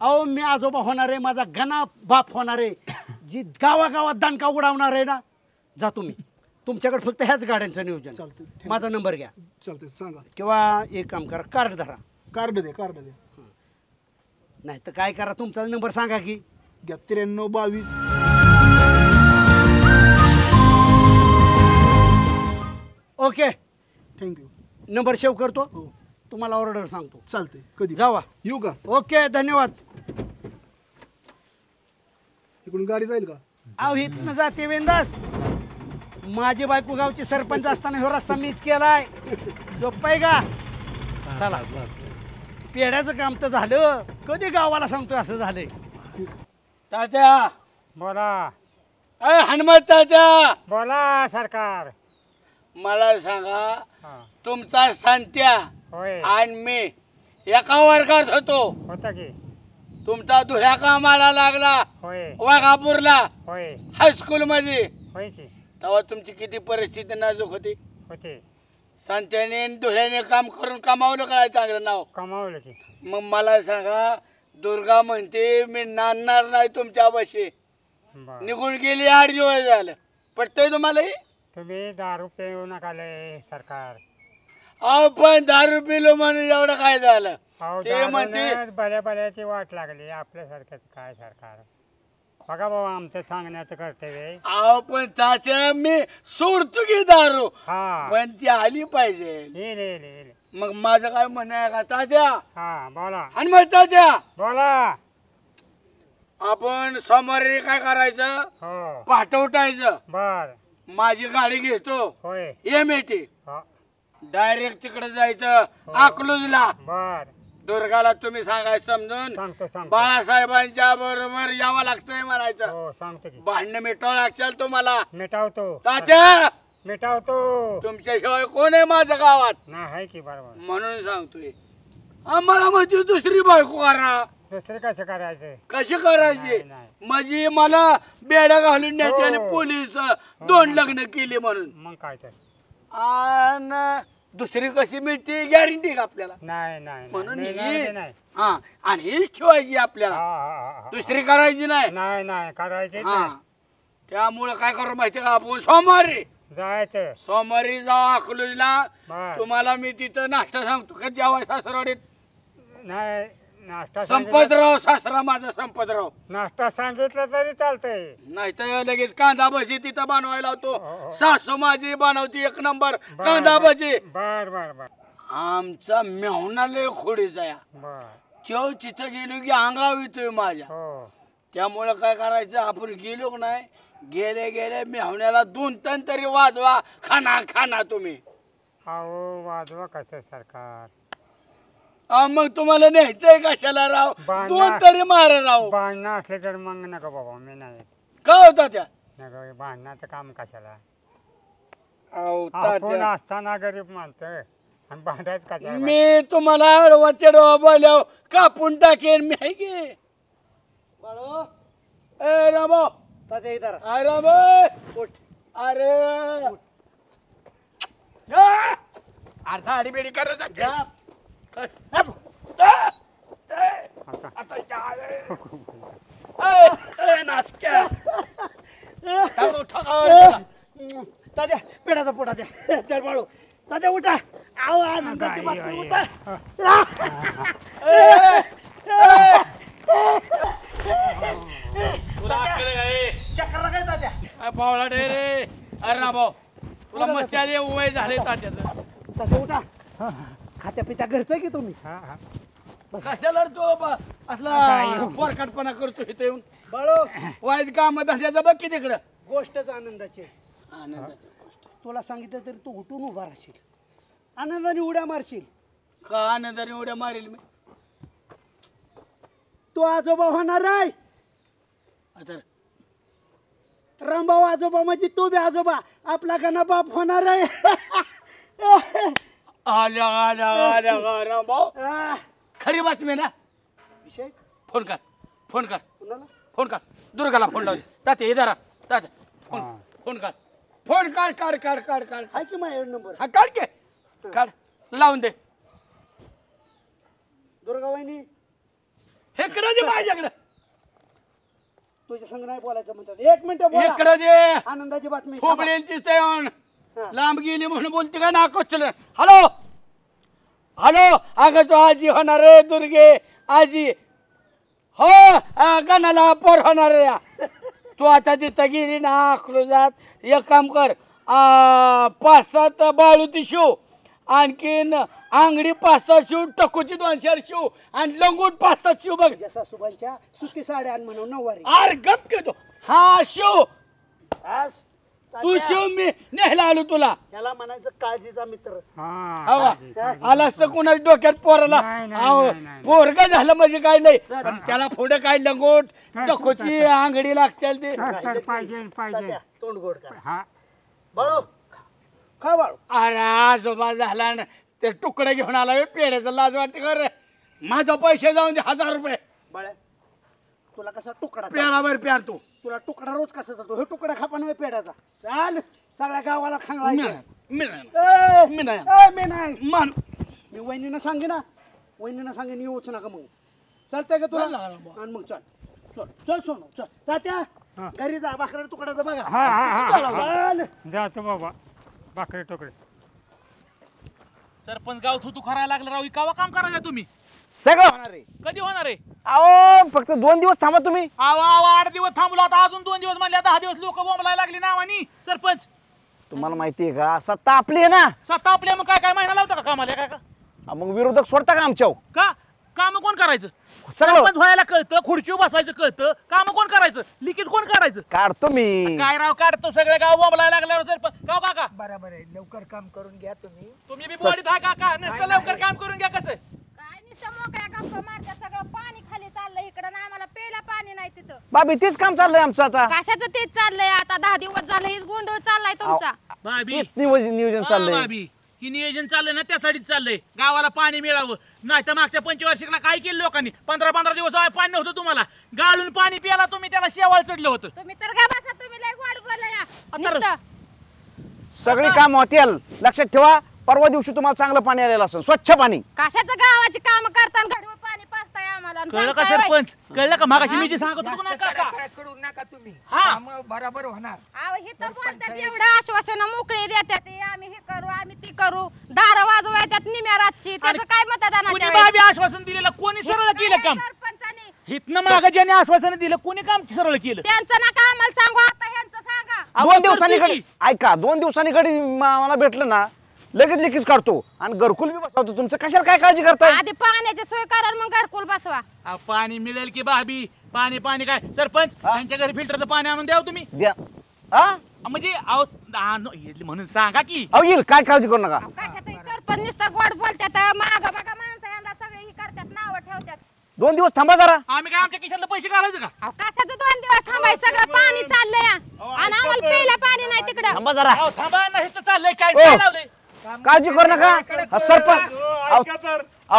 अहो मी आजोबा होणार आहे, माझा गणा बाप होणार आहे, जी गावागावात दणका उडवणार आहे ना. जा तुम्ही. तुमच्याकडे फक्त ह्याच गाड्यांचं नियोजन. चालतं. माझा नंबर घ्या. चालतंय सांगा. किंवा एक काम करा, कार्ड धरा. कार्ड द्या. कार्ड द्या. नाही तर काय करा, तुमचा नंबर सांगा की. घ्या. 9322. ओके. थँक्यू. नंबर सेव्ह करतो. हो. तुम्हाला ऑर्डर सांगतो. चालतंय. कधी जावा. येऊ का? ओके धन्यवाद. इकडून गाडी जाईल का? अहो इथनं जाते वेंदास. माझी बायको गावची सरपंच असताना हो रस्ता मीच केलाय. सोपं का? चला. पेढ्याचं काम तर झालं. कधी गावाला सांगतोय असं झालंय. तात्या बोला. अय हनुमत तात्या बोला सरकार. मला सांगा, तुमचा संत्या होय. आणि मी एका वर्गात होतो. होता की? तुमचा दुह्या कामाला लागला होय. वाघापूरला होय. हायस्कूल मध्ये. होय की? तेव्हा तुमची किती परिस्थिती नाजूक होती. होते. संत्याने दुह्याने काम करून कमावलं काय चांगलं नाव. कमावलं की? मग मला सांगा, दुर्गा म्हणते मी नांदणार नाही तुमच्यापाशी. बरं. निघून गेली 8 दिवस झालं. पटतंय तुम्हाला हे? तुम्ही दारू पिऊ नका लय सरकार. अहो पण दारू पिलो म्हणून एवढं काय झालं? अहो ते म्हणते दारूनंच भल्या भल्याची वाट लागली. आपल्यासारख्याच काय सरकार. बघा भाऊ, आमचं सांगण्याचं कर्तव्य आहे. अहो पण त्याच्या मी सोडतो की दारू, हा. पण ती आली पाहिजे. येईल येईल येईल. मग माझं काय म्हणणं आहे का तात्या? हा बोला. आणि मग तात्या, बोला. आपण सोमवारी काय करायचं? हो. पहाटे उठायचं. बर. माझी गाडी घेतो. होय. MAT. हो. डायरेक्ट तिकडे जायचं अकलूजला. बर. दुर्गाला तुम्ही सांगायचं समजून, सांगतो सांगतो. बाळासाहेबांच्या बरोबर यावं लागतंय म्हणायचं. हो सांगतो की. भांडणं मिटवावं लागतील तुम्हाला. मिटावतो. तात्या, मिटावतो. तुमच्याशिवाय कोण आहे माझ्या गावात? नाही आहे की बरोबर. म्हणून सांगतोय. आम्हाला म्हणजे दुसरी बायको करा. दुसरे कसं करायचं? कशी करायची? नाही, नाही. म्हणजे मला बेड्या घालून नेते आणि हो. पोलीस 2 लग्न केली म्हणून. मग काय तर. आणि दुसरी कशी मिळते गॅरंटी का आपल्याला? नाही नाही म्हणून नाही, ही नाही, नाही. हा, आणि हीच ठेवायची हा, आपल्याला, हा, हा. दुसरी करायची नाही. नाही नाही करायचे हा, त्यामुळे काय करू माहिती का, आपण सोमवारी जायचं. जाऊ अकलूजला. बर. तुम्हाला मी तिथं नाश्ता सांगतो का जेवाय सासरवाडीत. नाही नाश्ता संपतराव सासरा माझा संपतराव. नाश्ता सांगितलं तरी चालतंय. नाही तर लगेच कांदा भजी तिथं बनवायला लावतो. हो. सासू माझी बनवती 1 नंबर कांदा भजी. बर बर बर. आमचा मेहुणा लय खोडीचा या चव तिथं गेलो की अंगाव येतोय माझ्या. त्यामुळं काय करायचं आपण गेलो नाही गेले गेले मेहुण्याला 2 टन तरी वाजवा खाना खाना तुम्ही. अहो वाजवा कसं सरकार मग तुम्हाला न्यायचंय कशाला राव 2 तरी मारा राव. भांडणं असले तर मग नका बाबा मी नाही का होता त्या नका भांडणाचं काम कशाला अहो आपण तात्या असताना गरीब माणसं आणि भांडायचं कशाला मी तुम्हाला आडवा बोल्याव कापून टाकेन मी आहे की बाळो ए रामो तात्या इधर अरे रामो उठ. अरे अर्धा आडीबेडी करत नाचक्या तात्या पेढाचा पोटा द्या त्या बाळू तात्या उठा. आहो आनंदाची बातमी उठा. चक्कर काय तात्या पावला रे अरे रामो तुला मस्त आली वय झाले तात्याचं. तात्या उठा. खात्या पित्या घरचं आहे की तुम्ही कशाला रे तो असला पोरकाटपणा करतो इथे येऊन बाळो वाईट काम धंद्याचं बघ की तिकडं. गोष्टच आनंदाची आहे. आनंदाची तुला सांगितलं तरी तू उठून उभा राहशील आनंदाने उड्या मारशील. का आनंदाने उड्या मारेल मी तू आजोबा होणार आहे. आता रामभाऊ आजोबा म्हणजे तू बी आजोबा आपला गणा बाप होणार आहे. आल्या आल्या आल्या रामभाऊ आ, खरी बातमी ना. विषय फोन कर फोन कर कुणाला फोन कर दुर्गाला फोन लावले ताते हे जरा ताते फोन फोन कर फोन काढ काढ काढ काढ काढ आहे की माझ्या नंबर हा काढ के काढ लावून दे दुर्गा वहिनी हे कडे दे माझ्याकडे तुझ्या संग नाही बोलायचं म्हणतात. 1 मिनिट हे बोला. कडे दे आनंदाची बातमी खोबडेल तिथे येऊन हा. लांब गेली म्हणून बोलते का नाकोच हॅलो हॅलो अगं तो आजी होणार रे दुर्गे आजी हो गणाला पोर होणार रे. तू आता तिथं गेली ना आखलो जात एक काम कर 5-7 बाळूती शिव आणखीन आंगडी 5-6 शिव टकोची 2-4 शिव आणि लंगूट 5-7 शिव बघ. माझ्या सासूबाईंच्या सुती साड्या आण म्हणून 9 वारी अरे गप घेतो हा शिव आज तू शिव मी नेहला आलो तुला याला म्हणायचं काळजीचा मित्र. आला असतं कुणाच्या डोक्यात पोराला पोरगा झालं म्हणजे काय नाही पण त्याला पुढे काय लंगोट टकोची आंगडी लागते ते पाहिजे तात्या, तोंड गोड करा. बाळू खा बाळू. अरे आजोबा झाला ना ते तुकडे घेऊन आला बे, पेढ्याचं लाज वाटते कर माझा पैसे जाऊन दे 1000 रुपये. बाळ्या तुला कसा तुकडा पेढावर प्यार तू तुला तुकडा रोज कसा जातो हे तुकडा खापा नव्हे पेढ्याचा. चाल सगळ्या गावाला खांगळायचं. मी मी नाही मान मी वहिनीनं सांगे ना वहिनीनं सांगे येऊच नका मग चालतंय का तुला आणि मग चल चल चल सोनू चल तात्या घरी जा भाकऱ्या तुकड्याचा बघा. चल जातो बाबा बाकडे टोकडे सरपंच गाव थू करायला लागलं राव कावा काम करायचं तुम्ही सगळं होणार आहे. कधी होणार आहे अहो फक्त 2 दिवस थांबा तुम्ही. आवा आवा 8 दिवस थांबलो आता अजून 2 दिवस म्हणले 10 दिवस लोक बोंबलायला लागली नावानी सरपंच. तुम्हाला माहिती आहे का सत्ता आपली आहे ना. सत्ता आपल्या मग काय काय महिना लावता का कामाला काय का मग विरोधक सोडता का आमच्या का काम कोण करायचं सगळं सरपंच व्हायला कळतं खुर्चीवर बसायचं कळतं काम कोण करायचं लिखित कोण करायचं काढतो मी. काय राव काढतो सगळे गाव बोंबलायला लागल्यावर सरपंच गाव काका बरोबर आहे लवकर काम करून घ्या तुम्ही तुम्ही बी बॉडीत आहे काका नुसतं लवकर काम करून घ्या कसं काय नुसतं मोकळ्या गप्पा मारत्या सगळं पाणी खाली चाललंय इकडं ना आम्हाला प्यायला पाणी नाही तिथं. बाबी तेच काम चाललंय आमचं आता. कशाचं तेच चाललंय आता 10 दिवस झालं हेच गोंधळ चाललाय तुमचा. भाभी नियोजन चाललंय. भाभी ही नियोजन चाललंय ना त्यासाठीच चाललंय गावाला पाणी मिळावं नाही तर मागच्या 25 काय केलं लोकांनी 15 दिवस पाणी नव्हतं तुम्हाला गाळून पाणी प्यायला तुम्ही त्याला शेवाळ चढलं होतं. तुम्ही तर गा बसा तुम्ही लय गोड बोलला नुसतं. सगळी काम होतील लक्षात ठेवा. परवा दिवशी तुम्हाला चांगलं पाणी आलेलं असेल स्वच्छ पाणी. कशाचं गावाची काम करताना घडवळ पाणी पाजताय आम्हाला आणि कळलं का सांगताय होय? सरपंच कळलं का मागाशी मी जे सांगत होतो ना काका करू नका तुम्ही हा. काम बरोबर होणार. अहो हे तर बोलतात एवढं आश्वासन मोकळे देतात ते आम्ही हे करू आम्ही ती करू दार वाजवायच्यात निम्या रातची त्याचं काय कोणी मतदानाच्या भाभी आश्वासन दिलेलं कोणी सरळ केलं काम सरपंचाने हितनं मागं ज्याने आश्वासन दिलं कोणी काम सरळ केलं त्यांचं नका आम्हाला सांगू आता ह्यांचं सांगा. 2 दिवसांनी घडी ऐका 2 दिवसांनी घडी मला भेटलं ना लगेच लिकीज काढतो आणि घरकुल बी बसवतो. तुमचं कशाला काय काळजी करताय? आधी पाण्याची सोय करा मग घरकुल बसवा. पाणी मिळेल की भाभी? पाणी पाणी काय सरपंच त्यांच्या घरी फिल्टरचं पाणी आणून द्याव तुम्ही. द्या. हा म्हणजे म्हणून सांगा की. अहो येईल, काय काळजी करू नका. कशातही सरपंच नुसतं गोड बोलतात माग बघा माणसं यांना सगळे ही करतात नावं ठेवतात. 2 दिवस थांबा जरा. आम्ही काय आमच्या खिशातले पैसे घालायचं का? कशाचं 2 दिवस थांबाय? सगळं पाणी चाललंय आणि आम्हाला प्यायला पाणी नाही तिकडं. थांबा जरा. थांबा ना, हे चाललंय काय ओ, लावलंय? काळजी करू नका. सरपंच अहो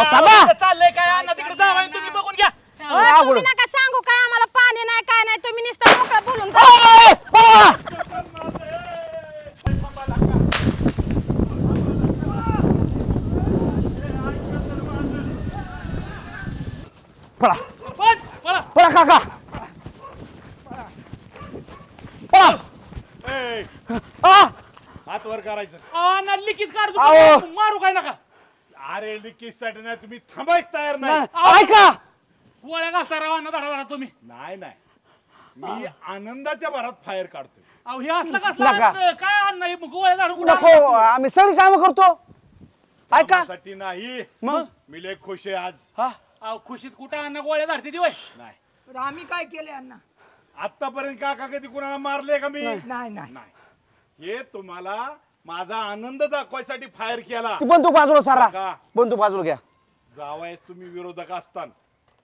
थांबा. चाललंय काय? अण्णा तिकडे जावा तुम्ही बघून घ्या. तुम्ही नका सांगू काय आम्हाला पाणी नाही काय नाही. तुम्ही नुसतं मोकळं बोलून जा. पळा सरपंच पळा. पळा काका पळा. हात वर करायचं. अण्णा लिकीज काढ अहो. मारू काय नका. अरे लिकीज साठी नाही, तुम्ही थांबायच तयार नाही. ऐका गोळ्या घालता राव अण्णा धडा तुम्ही. नाही नाही, मी आनंदाच्या भरात फायर काढतोय. अहो हे असलं कसलं नका. अण्णा? काय अण्णा हे गोळ्या झाडू नको, आम्ही सगळी कामं करतो. ऐका कामासाठी नाही, मग मी लय खुश आहे आज. अहो खुशीत कुठं अण्णा गोळ्या झाडते दिवय? नाही, तर आम्ही काय केले अण्णा? आतापर्यंत काका कधी कुणाला मारले का मी? नाही नाही. हे तुम्हाला माझा आनंद दाखवायसाठी फायर केला. ती बंदूक बाजूला सारा. का? बंदूक बाजूला घ्या. जावाय तुम्ही विरोधक असताना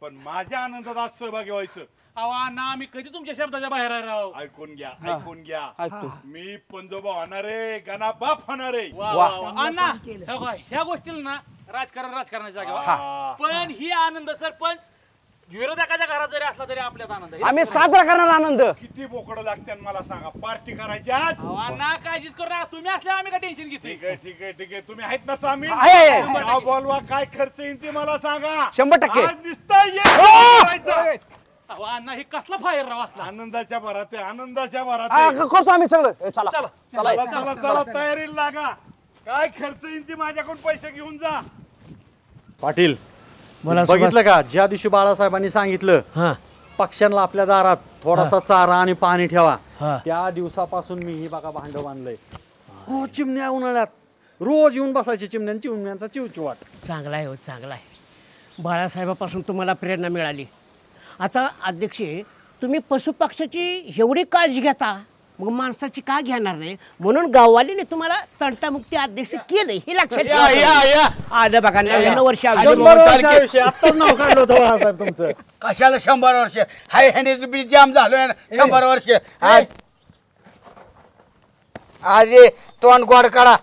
पण माझ्या आनंदात आज सहभागी व्हायचं. अहो अण्णा आम्ही कधी तुमच्या शब्दाच्या बाहेर आहे राव. ऐकून घ्या, ऐकून घ्या. ऐकतो. मी पंजोबा होणार आहे, गणा बाप होणार आहे. वा वा वा. अण्णा हे बघा, ह्या गोष्टीला ना राजकारणाच्या जागेवर, पण ही आनंद सरपंच विरोधकाच्या घरात जरी असला तरी आपल्यात आनंद आहे. आम्ही साजरा करणार आनंद. किती बोकडं लागते मला सांगा, पार्टी करायची आज? अहो, अण्णा काळजीच करू नका, तुम्ही असल्यावर आम्ही काय टेन्शन घेतो. ठीक आहे ठीक आहे ठीक आहे, तुम्ही आहेत ना सामील? आहे. नाव बोलवा, काय खर्च येईल ते मला सांगा. 100%. आज दिसतंय ये. अहो अण्णा हे कसला फायर राव असला. आनंदाच्या भरात आहे, आनंदाच्या भरात हा, आहे. करतो आम्ही सगळं. चला चला चला चला चला, तयारीला लागा. काय खर्च येईल ते माझ्याकडून पैसे घेऊन जा. पाटील बघितलं का, ज्या दिवशी बाळासाहेबांनी सांगितलं पक्ष्यांना आपल्या दारात थोडासा चारा आणि पाणी ठेवा, त्या दिवसापासून मी ही बघा भांड बांधलंय. रोज चिमण्या उन्हाळ्यात रोज येऊन बसायची चिमण्यांचा चिवचिवाट. चांगला आहे हो, चांगला आहे. बाळासाहेबापासून तुम्हाला प्रेरणा मिळाली. आता अध्यक्ष, तुम्ही पशुपक्षाची एवढी काळजी घेता, मग माणसाची का घेणार नाही? म्हणून गाववालीने तुम्हाला तंटामुक्ती अध्यक्ष केले हे लक्षात ठेवा. आलं बघा, नवीन वर्ष आत्ताच नाव काढलं होतं बाळासाहेब तुमचं. कशाला 100 वर्ष? हाय हँडीच बी जाम झालोय 100 वर्ष. आधी तोंड गोड करा,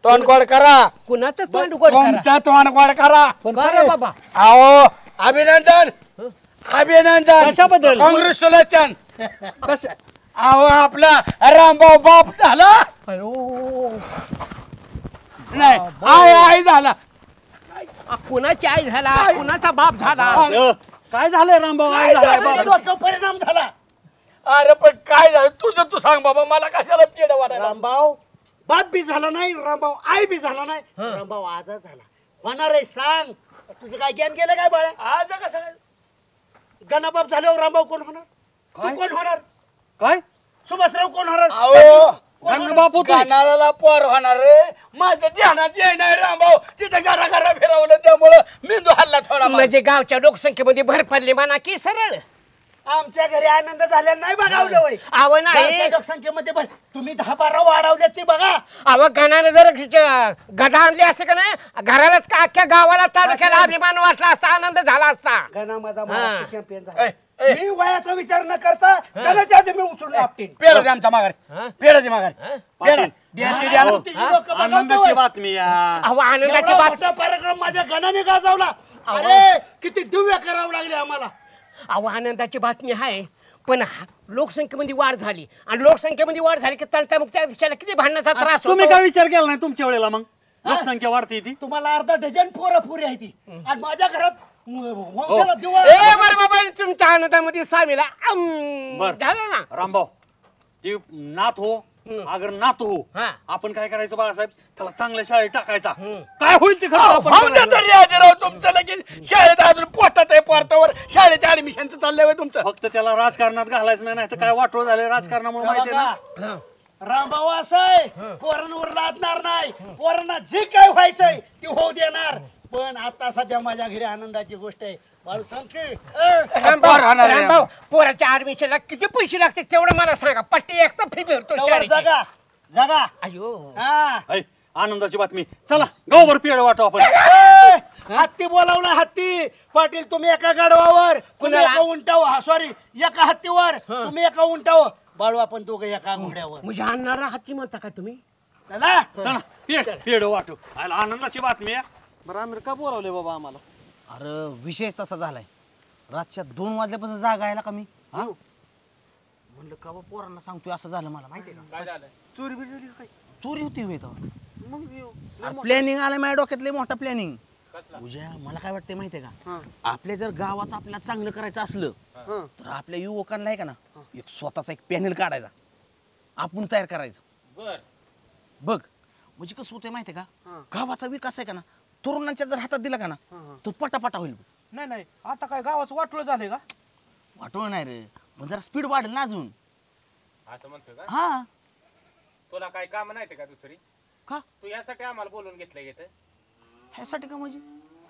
तोंड गोड करा. कुणाचं तोंड गोड करा? तुमचा तोंड गोड करा. करा बाबा. अहो अभिनंदन, अभिनंदन. कशाबद्दल? काँग्रेच्युलेशन. अहो आपला रामभाऊ बाप झाला. नाही, आई झाला. कुणाची आई झाला, कुणाचा बाप झाला? काय झालंय रामभाऊ? काय झालंय? परिणाम झाला. अरे पण काय झालं तुझं तू सांग बाबा, मला कशाला पेड वाटायला. रामभाऊ बाप बी झाला नाही, रामभाऊ आई बी झाला नाही, रामभाऊ आजच झाला. होणार आहे सांग. तुझं काय ज्ञान गेलं काय बाळा? आज कसं गणाबाप झाल्यावर रामभाऊ कोण होणार? तू कोण होणार? काय? सुभाषराव कोण होणार? बापू गाणाला पोर होणार रे. माझ्या ध्यानात येणार रामभाऊ तिथे घरा घरा फिरवलं, त्यामुळं मेंदू हल्ला थोडा. म्हणजे गावच्या लोकसंख्येमध्ये भर पडली म्हणा की सरळ. आमच्या घरी आनंद झाल्या नाही बघावलं वय. आव नाही, लोकसंख्येमध्ये तुम्ही 10-12 वाढवल्यात ती बघा. अव गणाने जर गदा आणली असते का नाही, घरालाच का अख्ख्या गावाला तालुक्याला अभिमान वाटला असता, आनंद झाला असता. गणा माझा चॅम्पियन झाला. मी वयाचा विचार न करता गणाच्या आधी मी उचलून आपटीन. पेड दे आमच्या माघारी, पेड दे माघारी. आनंदाची बातमी या. अहो आनंदाची बात. मोठा पराक्रम माझ्या गणाने गाजवला. अरे किती दिव्य करावं लागले आम्हाला. अहो आनंदाची बातमी आहे, पण लोकसंख्येमध्ये वाढ झाली, आणि लोकसंख्येमध्ये वाढ झाली की तंटामुक्ती दिशेला किती भांडण्याचा त्रास होतो. तुम्ही काय विचार केला नाही तुमच्या वेळेला? मग लोकसंख्या वाढते ती. तुम्हाला अर्धा डझन पोरं आहे ती, आणि माझ्या घरात वंशाला दिवा. ए बरं बाबा, तुमच्या आनंदामध्ये सामील झालं ना रामभाऊ. ते नाथ हो अगर नाथ हो, आपण काय करायचं बाळासाहेब, त्याला चांगल्या शाळेत टाकायचा. काय होईल ते खरं तुमचं लगेच शाळेत अजून पोटात आहे, पोर्तावर शाळेच्या ऍडमिशनचं चाललंय तुमचं. फक्त त्याला राजकारणात घालायचं नाही, तर काय वाटोळ झाले राजकारणामुळे माहिती आहे ना. रामभाऊ असं आहे पोरांवर लादणार नाही, पोरांना जे काय व्हायचंय ते होऊ देणार. पण आता सध्या माझ्या घरी आनंदाची गोष्ट आहे. बाळू सांगते रामभाऊ पोराच्या ऍडमिशनला किती पैसे लागतील तेवढं मला सांगा. पट्टी एक तर फी भरतो. जगा जगा. अयो हा आनंदाची बातमी. चला गावभर पेढ वाटू आपण. हत्ती बोलावला हत्ती. पाटील तुम्ही एका गाढवावर, तुम्ही एका उंटावर, सॉरी एका हत्तीवर, तुम्ही एका उंटावर, बाळू आपण दोघं एका घोड्यावर. म्हणजे आणणारा हत्ती म्हणता का तुम्ही? चला चला पेढ वाटू. आनंदाची बातमी आहे. बरं आमिर का बोलावले बाबा आम्हाला? अरे विशेष तसा झालाय. रातच्या 2 वाजल्यापासून जागा यायला का मी म्हणलं का बा पोरांना सांगतोय असं झालं. मला माहितीये का काय झालं? चोरी बिरी झाली काय? चोरी होती होय तेव्हा. प्लॅनिंग आलं माझ्या डोक्यातले मोठा प्लॅनिंग. उद्या मला काय वाटतंय माहितीये का, आपल्या जर गावाचं आपल्याला चांगलं करायचं असलं तर आपल्या युवकांना आहे का ना एक स्वतःचा एक पॅनल काढायचा, आपण तयार करायचं. बर बघ म्हणजे कसं होतंय माहितीये का, गावाचा विकास आहे का ना तरुणांच्या जर हातात दिला का ना तर पटापटा होईल. नाही नाही आता काय गावाचं वाटोळ झालंय का? वाटोळ नाही रे, पण जरा स्पीड वाढेल ना अजून. असं म्हणतोय का? हा तुला काय काम नाही का दुसरी? का तू यासाठी आम्हाला बोलून घेतलंय घेत? ह्यासाठी का म्हणजे?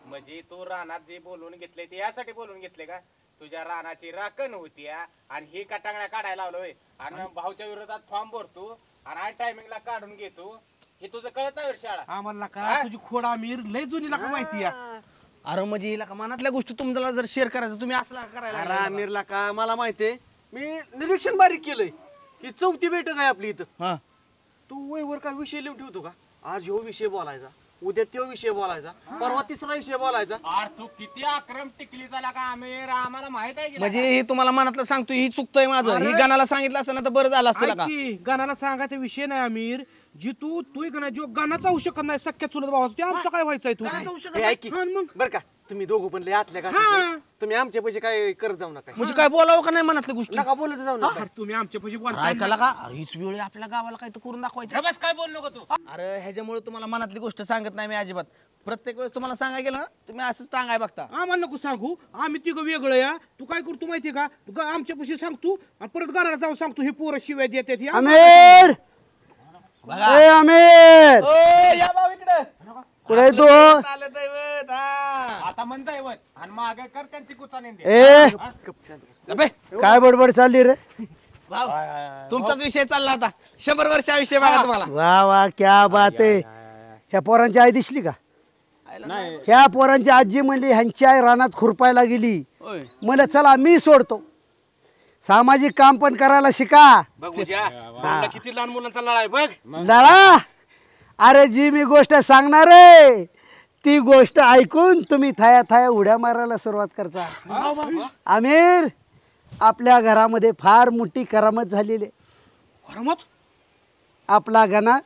म्हणजे तू रानात जे बोलून घेतलंय ते यासाठी बोलून घेतले का? तुझ्या रानाची राखण होती आणि ही कटांगड्या काढायला लावलोय आणि भाऊच्या विरोधात फॉर्म भरतो आणि हा टायमिंगला काढून घेतो. हे तुझं कळत नाही शाळा? आम्हाला का तुझी खोड आमिर लय जुनी का माहिती आहे. अरे म्हणजे हिला का मनातल्या गोष्टी तुम्हाला जर शेअर करायचं तुम्ही असला करायला. अरे आमिरला का मला माहितीये, मी निरीक्षण बारीक केलंय. ही 4थी बैठक आहे आपली इथं. तू वयवर काय विषय लिहून ठेवतो का? आज ह्यो विषय बोलायचा, उद्या त्यो विषय बोलायचा, परवा तिसरा विषय बोलायचा. अरे तू किती आक्रम टिकली झाला का आमिर, आम्हाला माहित आहे की म्हणजे हे तुम्हाला मनातलं सांगतो ही चुकतंय माझं. ही गाण्याला सांगितलं असतं ना तर बरं झालं असतं का. गाण्याला सांगायचा विषय नाही आमिर. जी तू का जो गाण्याचा होऊ शकत नाही सख्या चुलत भावाचा, ते आमचं काय व्हायचंय? तू बर का तुम्ही दोघं पण लय आतल्या का, तुम्ही आमच्या पैसे काय करत जाऊ नका. म्हणजे काय बोलावं का नाही मनातल्या गोष्टी? नका बोलत जाऊ नका. तुम्ही आमच्या पैसे ऐकायला का? अरे हीच वेळ आहे आपल्या गावाला काय तर करून दाखवायचं. बस काय बोल नको तू. अरे ह्याच्यामुळे तुम्हाला मनातली गोष्ट सांगत नाही मी अजिबात. प्रत्येक वेळेस तुम्हाला सांगाय गेलं ना तुम्ही असंच टांगाय बघता. आम्हाला नको सांगू, आम्ही तिघं वेगळं या. तू काय करतो माहितीये का, आमच्या पैसे सांगतो आणि परत गाण्याला जाऊन सांगतो हे पोरं शिवाय देतात. आमिर ए आमिर या भाऊ इकडे. कुठे तू? आता म्हणताय आणि मागे कर त्यांची कुचाने ए काय बडबड चालली रे? तुमचाच विषय चालला होता. 100 वर्ष विषय बघा तुम्हाला. वा वा क्या बात आहे. ह्या पोरांची आई दिसली का? ह्या पोरांची आजी म्हणली ह्यांची आई रानात खुरपायला गेली. मला चला मी सोडतो. सामाजिक काम पण करायला शिका. किती लहान मुलांचा लढा आहे बघ. लढा? अरे जी मी गोष्ट सांगणार आहे ती गोष्ट ऐकून तुम्ही थाया थाया उड्या मारायला सुरुवात करता. आमिर आपल्या घरामध्ये फार मोठी करामत झालेली आहे. करामत? आपला गणा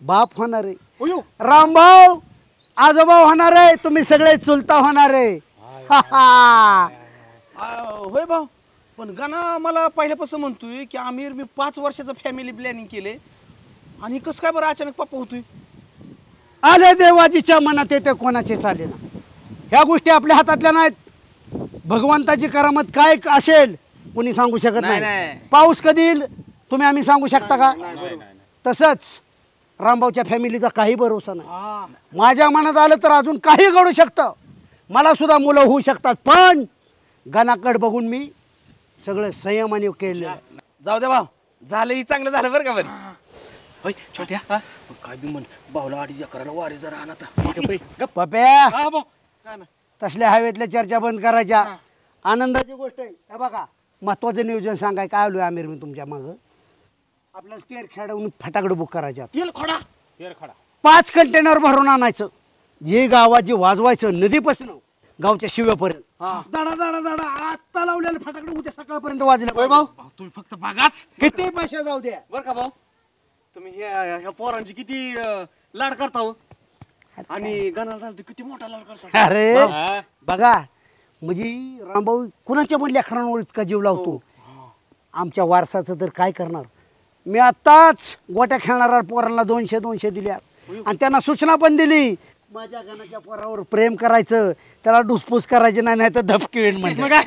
बाप होणार आहे, रामभाऊ आजोबा होणार आहे, तुम्ही सगळे चुलता होणार आहे. होय भाऊ, पण गाणं मला पहिल्यापासून म्हणतोय की आमिर मी 5 वर्षाचं फॅमिली प्लॅनिंग केले आणि कसं काय बरं अचानक पप्पा होतोय? आले देवाजीच्या मनात येते कोणाचे चालेल. ह्या गोष्टी आपल्या हातातल्या नाहीत. भगवंताची करामत काय असेल कोणी सांगू शकत नाही. पाऊस कधी येईल तुम्ही आम्ही सांगू शकता का? तसंच रामभाऊच्या फॅमिलीचा काही भरोसा नाही. माझ्या मनात आलं तर अजून काही घडू शकतं. मला सुद्धा मुलं होऊ शकतात, पण गणाकड बघून मी सगळं संयमाने केलं. जाऊ दे भाऊ, झालंही चांगलं झालं बरं का. बरं होय छोट्या काय बी म्हण, भाऊला 2.5 एकराला वारी जरा आणता. पप्या तसल्या हवेतल्या चर्चा बंद करायच्या. आनंदाची गोष्ट आहे. हे बघा महत्वाचं नियोजन सांगाय काय आलोय आमिर मी तुमच्या मागं. आपल्याला स्टेअर खेळवून फटाकडे बुक करायच्या. 5 कंटेनर भरून आणायचं. जे गावात जे वाजवायचं नदीपासून गावच्या शिव्यापर्यंत. दाडा दाडा दाडा आता लावलेलं फटाकडे उद्या सकाळपर्यंत वाजले. भाऊ तुम्ही फक्त बघाच किती पैसे जाऊ द्या बर का भाऊ. तुम्ही ह्या पोरांची किती लाड करता हो. आणि गाण्याला झालं किती मोठा लाड करता. अरे बघा म्हणजे रामभाऊ कुणाच्या पण लेकरांवर इतका जीव लावतो. आमच्या वारसाचं तर काय करणार. मी आत्ताच गोट्या खेळणाऱ्या पोरांना 200 दिल्या आणि त्यांना सूचना पण दिली माझ्या गाण्याच्या पोरावर प्रेम करायचं, त्याला डुसपूस करायची नाही तर धपकी वेण म्हणजे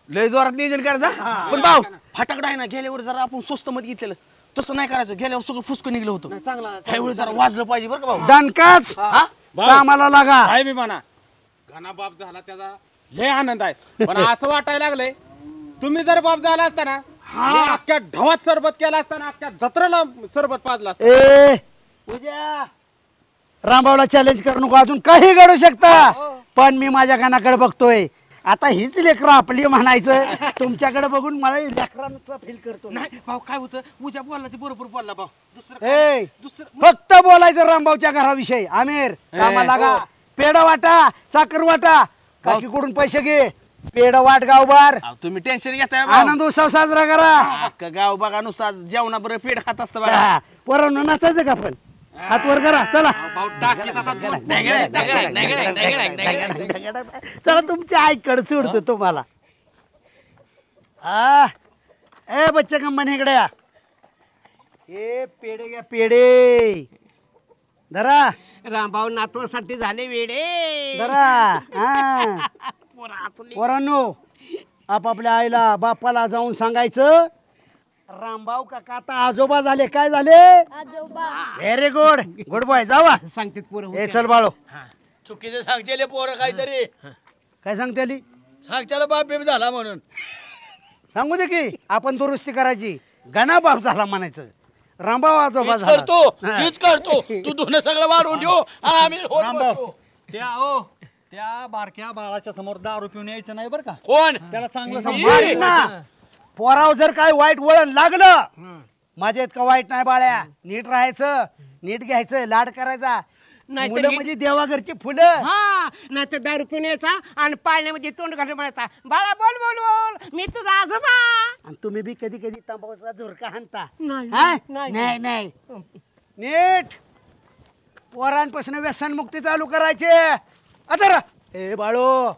लय जोरात नियोजन करायचं. पण भाऊ फटाकडा आहे ना गेल्यावर जरा आपण स्वस्त मध्ये घेतलेलं तसं नाही करायचं. गेल्यावर सगळं फुसकं निघलं होतं. त्यावेळी जरा वाजलं पाहिजे बरं का भाऊ. दणकाच कामाला लागा. काय मी म्हणा घना बाप झाला त्याचा लय आनंद आहे. पण असं वाटायला लागलंय तुम्ही जर बाप झाला असता ना अख्ख्या ढवात सरबत केला असताना अख्ख्या जत्रेला सरबत पाजला असता. ए उद्या रामभाऊला चॅलेंज करू नको. अजून काही घडू शकता. पण मी माझ्या कानाकडे बघतोय. आता हीच लेकरं आपली म्हणायचं. तुमच्याकडे बघून मला लेकरांचा फील करतो. नाही भाऊ काय होतं उद्या बोलला ते बरोबर बोलला भाऊ. ए फक्त बोलायचं रामभाऊच्या घराविषयी. आमिर कामाला लागा. पेढ वाटा साखर वाटा. काकीकडून पैसे घे. पेढ वाट गावभर. तुम्ही टेन्शन घेताय आनंद उत्सव साजरा करा. गाव बघा नुसता जेवणा बरं पेढ खात असतं बघा. पोरांनो नाचायचं का पण हात वर करा. चला चला तुमच्या आईकडे सोडतो तुम्हाला. ए बच्चे कंपनी इकडे या. ए पेढे घ्या पेढे. धरा रामभाऊ नातवासाठी झाले वेडे. धरा. पोरांनो आपापल्या आईला बापाला जाऊन सांगायचं रामभाऊ काका आता आजोबा झाले. काय झाले? Very good. Good boy. जावा सांगतेत पोरं. ए चल बाळो. चुकीचं सांगतेले पोरं काहीतरी. काय सांगते? सांगतेला बाप बेब झाला म्हणून सांगू दे की आपण दुरुस्ती करायची. गणा बाप झाला म्हणायचं. रामभाऊ आजोबा झाला. करतो तीच करतो. तू दोन सगळं वाढवून ठेव आणि आम्ही रामभाऊ त्या बारक्या बाळाच्या समोर दारू पिऊन यायचं नाही बरं का. कोण त्याला चांगलं मारीन ना. पोराव जर काय वाईट वळण लागलं माझ्या इतकं वाईट नाही बाळ्या. नीट राहायचं. नीट घ्यायचं. लाड करायचा. मुलं म्हणजे देवाघरची फुलं. नाही तर दारू पिऊन यायचा आणि पाळण्यामध्ये तोंड घालून म्हणायचा बाळा बोल बोल बोल मी तुझा आजोबा. आणि तुम्ही बी कधी कधी तंबाखूचा झुरका हाणता. नाही नाही नीट पोरांपासून व्यसनमुक्ती चालू करायचे. आता ए बाळो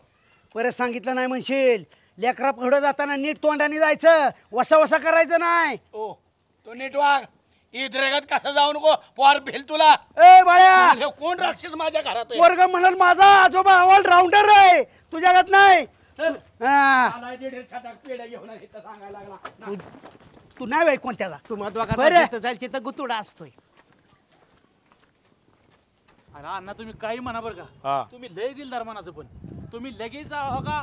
परत सांगितलं नाही म्हणशील. लेकरा पुढे जाताना नीट तोंडाने जायचं. वसा वसा करायचं नाही. तो नीट वाग. इद्रेगात कसं जाऊ नको पोर भेल तुला. ए बाळ्या कोण राक्षस माझ्या घरात वर्ग म्हणाल माझा आजोबा ऑल राऊंडर आहे. तुझ्या घरात नाही. तू नाही बाई कोणत्याला. तुम्हाला जाईल तिथं गुतुडा असतोय. अरे अण्णा तुम्ही काही म्हणा बरं का. तुम्ही लय दिलदार मनाचं. पण तुम्ही लगेच हो का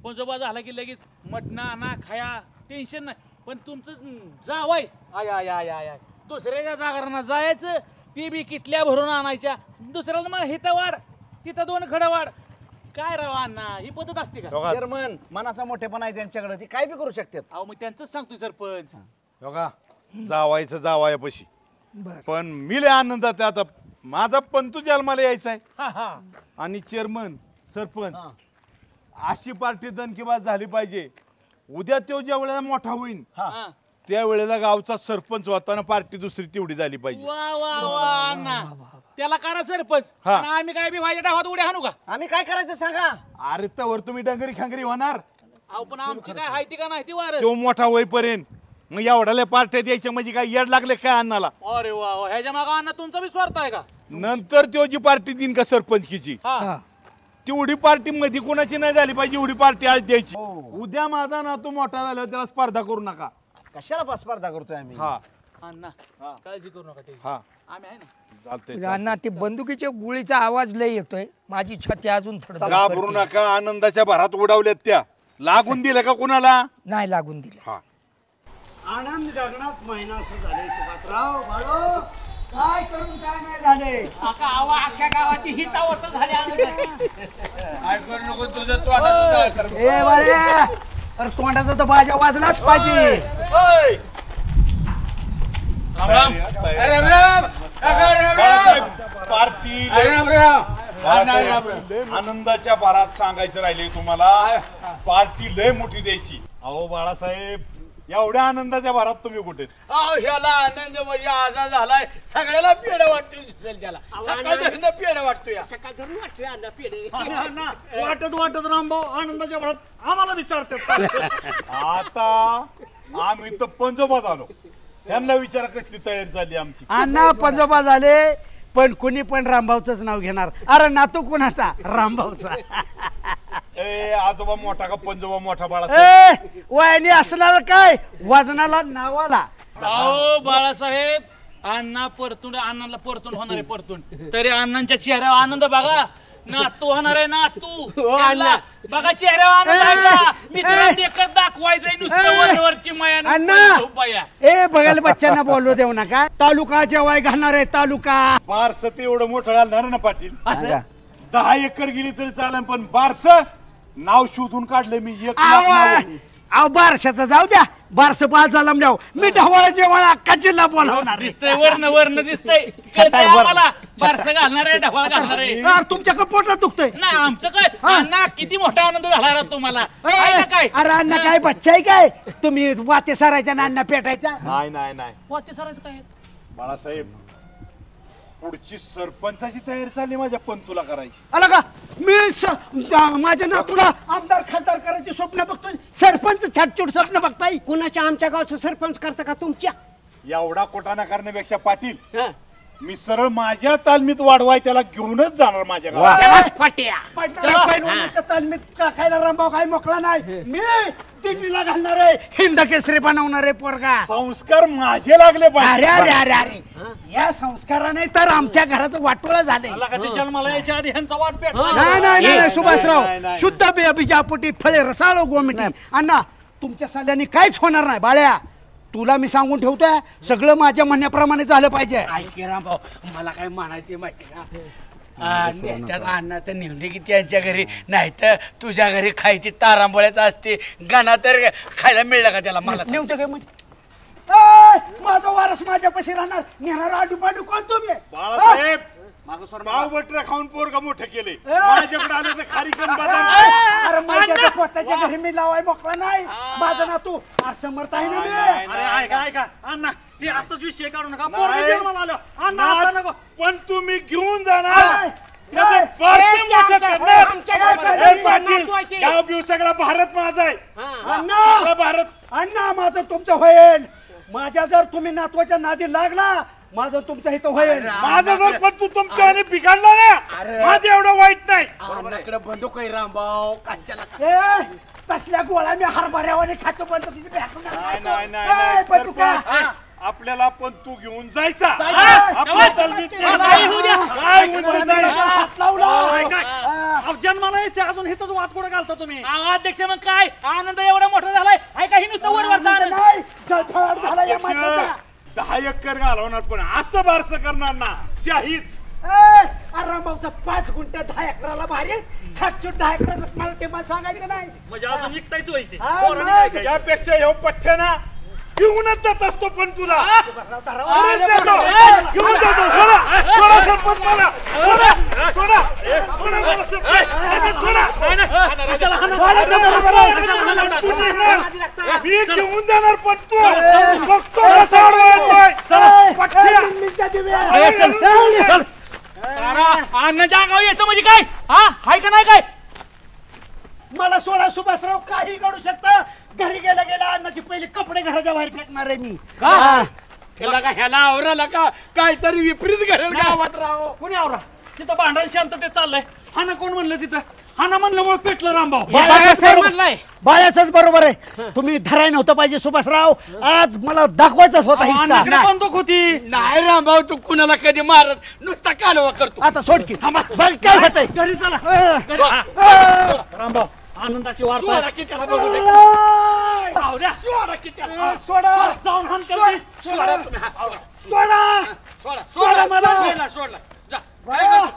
पंजोबा झाला की लगेच मटणा आणा खाया टेन्शन नाही. पण तुमचं जावाय आय आय आय आय आय दुसऱ्याच्या जागरांना जायचं. ती बी किटल्या भरून आणायच्या. दुसऱ्याला मला हिथं वाढ तिथं दोन खडं वाढ. काय राव अण्णा ही पद्धत असते का? चेअरमन मनाचा मोठेपणा आहे त्यांच्याकडे. ती काय बी करू शकतात. अहो मग त्यांचंच सांगतोय सरपंच. बघा जावायचं जावायापाशी. पण मी लय आनंदात आहे. आता माझा पंतू जन्माला यायचा आहे. आणि चेअरमन सरपंच अशी पार्टी दणकेबाज झाली पाहिजे. उद्या तो ज्या वेळेला मोठा होईल त्या वेळेला गावचा सरपंच होताना पार्टी दुसरी तेवढी झाली पाहिजे. वा वा वा अण्णा त्याला करा सरपंच. आम्ही काय बी व्हायच्या डावात उड्या हाणू का? आम्ही काय करायचं सांगा. अरे तवर तुम्ही डंगरी खांगरी होणार. अहो पण आमची काय हायती का नाही ती वार. तो मोठा होईपर्यंत मग एवढ्याला पार्ट्या द्यायच्या म्हणजे काय येड लागले काय अन्नाला. अरे वा ह्याच्या मागा अण्णा तुमचा बी स्वार्थ आहे का? नंतर तो जी पार्टी देईन का सरपंचकीची तेवढी पार्टी मध्ये कोणाची नाही झाली पाहिजे. एवढी पार्टी आज द्यायची. उद्या माझा ना तो मोठा झाल्यावर त्याला स्पर्धा करू नका. कशाला स्पर्धा करतोय आम्ही. अण्णा काळजी करू नका. ते आम्ही आहे ना. चालतंय. अण्णा ते बंदुकीच्या गुळीचा आवाज लय येतोय. माझी छाती अजून घाबरू नका. आनंदाच्या भरात उडवल्यात त्या. लागून दिलं का कुणाला? नाही लागून दिलं. आनंद गगनात महिना असं झाले. सुभाषराव बाळो काय करून काय नाही झाले. अख्ख्या गावाची हीच अवस्था झाली. काय करू नको तुझं ए बाळ्या अरे तोंडाचा तर बाजा वाजलाच पाहिजे. पार्टी आनंदाच्या भरात सांगायचं राहिले तुम्हाला. पार्टी लय मोठी द्यायची. अहो बाळासाहेब एवढ्या आनंदाच्या भरात तुम्ही कुठे? ह्याला आनंद म्हणजे आजा झालाय. सगळ्याला पेढ वाटतोय. त्याला सकाळ धरण पेढ वाटतोय. सकाळ धरून वाटतोय अण्णा पेढे. वाटत वाटत रामभाऊ आनंदाच्या भरात आम्हाला विचारतात. आता आम्ही तर पंजोबात आलो. यांना विचारा कसली तयारी झाली आमची. अण्णा पंजोबा झाले पण कुणी पण रामभाऊचंच नाव घेणार. अरे नातू कुणाचा? रामभाऊचा. ए आजोबा मोठा का पंजोबा मोठा? बाळा वयाने असणार काय वजनाला नावाला अहो बाळासाहेब, अण्णा परतून अण्णाला परतून होणार आहे परतून. तरी अण्णांच्या चेहऱ्यावर आनंद बघा. नातू होणार आहे नातू. अण्णा. बघा चेहऱ्यावर आनंद आहे का? मित्रांना देखत दाखवायचंय नुसतं वरवरची माया अण्णा ए बघायला बच्चांना बोलू देऊ नका. तालुका जेवाय घालणार आहे तालुका. बारस ते एवढं मोठं घालणार ना पाटील. 10 एकर गेली तरी चालेल, पण बारस नाव शोधून काढलं मी. 1 लाख नाव. अहो बारशाचं जाऊ द्या. बारस बाल झाला मी ढवळ जेवळ अख्खा जिल्हा बोलावणार. दिसतंय वर्ण वर्ण दिसतंय. बारसं घालणार आहे ढवाळ घालणार आहे. तुमच्याकडे पोटात दुखतंय ना आमचं काय. अण्णा किती मोठा आनंद झाला तुम्हाला काय. अरे अण्णा काय बच्चा आहे काय? तुम्ही वाते सरायच्या ना अण्णा पेटायचा. नाही वाते सरायचं काय बाळासाहेब, पुढची सरपंचाची तयारी चालली माझ्या पंतूला करायची. आला का? मी माझ्या नातूला आमदार खासदार करायचे स्वप्न बघतोय. सरपंच छाटछूट स्वप्न बघताय. कुणाच्या आमच्या गावचं सरपंच करता का तुमच्या? एवढा कोटाना करण्यापेक्षा पाटील मी सरळ माझ्या तालमीत वाढवाय त्याला घेऊनच जाणार माझ्या गावात. तालमीत टाकायला रामभाऊ काय मोकळा नाही. मी दिल्लीला घालणार आहे. हिंद केसरी बनवणार आहे पोरगा. संस्कार माझे लागले पाहिजे. अरे अरे अरे अरे या संस्काराने तर आमच्या घराचं वाटोळं झालंय. जन्माला यायच्या आधी ह्यांचा वाद पेट. नाही सुभाषराव, शुद्ध बीजापोटी फळे रसाळ गोमिटी. अण्णा तुमच्या सल्ल्याने काहीच होणार नाही. बाळ्या तुला मी सांगून ठेवतोय, सगळं माझ्या म्हणण्याप्रमाणे झालं पाहिजे. ऐक रामभाऊ, मला काय म्हणायचे माहिती का? नेत्यात अण्णा तर नेहमी की त्यांच्या घरी, नाही तर तुझ्या घरी खायची तारांबोळ्याच असते. गाणा तर खायला मिळलं का त्याला? मला नेवतं काय म्हणजे माझा वारस माझ्यापाशी राहणार. नेहणार आडूपाडू कोण तुम्ही? बाळासाहेब, पाव बटर खाऊन पोरगा मोठं केले. माझ्याकडे आले तर खारी करून बदाम. अरे माझ्या पोताच्या घरी मी लावाय मोकळा नाही. माझा ना तू समर्थ आहे ना मी. अरे ऐका अण्णा, ते आताच विषय काढू नका. पोरगा जन्माला आलो अण्णा, आता नको. पण तुम्ही घेऊन जाणार. सगळा भारत माझा आहे. अण्णा भारत अण्णा माझं तुमचं होईल. माझ्या जर तुम्ही नातवाच्या नादी लागला, माझं तुमचं हित होईल. माझं जर पण तू तुमच्या बिघडला ना, माझं एवढं वाईट नाही. बंदूक आहे रामभाऊ, कशाला तसल्या गोळ्या मी हरभऱ्यावाने खातो. पण आपल्याला पण तू घेऊन जायचा. जन्माला यायचे अजून हिथंच वाद कुठं घालता तुम्ही? अध्यक्ष मग काय आनंद एवढा मोठा झालाय? हाय काही नुसतं वरवर झाला. 10 एकर घालवणार, पण असं बारसं करणार ना शाहीच. रामभाऊचा 5 गुंठ 10 एकराला भारी. छटछूट 10 एकराचं मला ते मला सांगायचं नाही. म्हणजे अजून इकतायच व्हायचे. यापेक्षा हे पठ्ठ्या ना घेऊनच जात असतो. पण तुला मी घेऊन जाणार. पण तू बघतो अन्नाच्या गाव यायचं म्हणजे काय? हा हाय का नाही काय? मला सोळा सुभाषराव काही घडू शकतं. घरी गेला गेला अन्नाची पहिले कपडे घराच्या बाहेर फेकणार आहे मी. ह्याला आवराला का काहीतरी विपरीत घरेल गावात राहो. कोणी आवरा? तिथं भांडायला शांततेत चाललंय. हा ना कोण म्हणलं तिथं? हा ना म्हणल्यामुळे पेटलं रामभाऊ. बाळ्याच बरोबर आहे. तुम्ही धराय नव्हतं पाहिजे सुभाषराव. आज मला दाखवायचंच होता. बंदूक होती. नाही रामभाऊ, तू कुणाला कधी मारत नुसता कालवा करतो. आता सोडकी काय होतंय? घरी चला रामभाऊ. आनंदाची वार्ता सोडा की त्याला बघू दे. सोडा की त्याला. सोडा जाऊन हान सोडा सोडा सोडा सोडा मला. सोडला जा.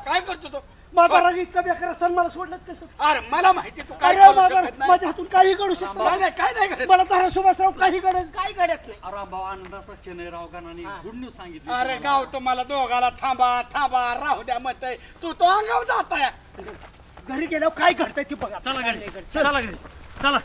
काय करतो तो? माझा राग इतका बेकार असताना मला सोडलंच कसं? अरे मला माहिती तू काय माझ्या हातून काही घडू शकतो. काय नाही घडत. मला तर सुभाषराव काही घडत काय घडत नाही. रामभाऊ आनंदाचा चेन्नईराव गानाने गुड न्यूज सांगितली. अरे गाव तुम्हाला दोघाला थांबा थांबा राहू द्या मत. तू तो अंगाव जाताय. घरी गेल्यावर काय घडतंय ती बघा. चला घरी चला घरी चला.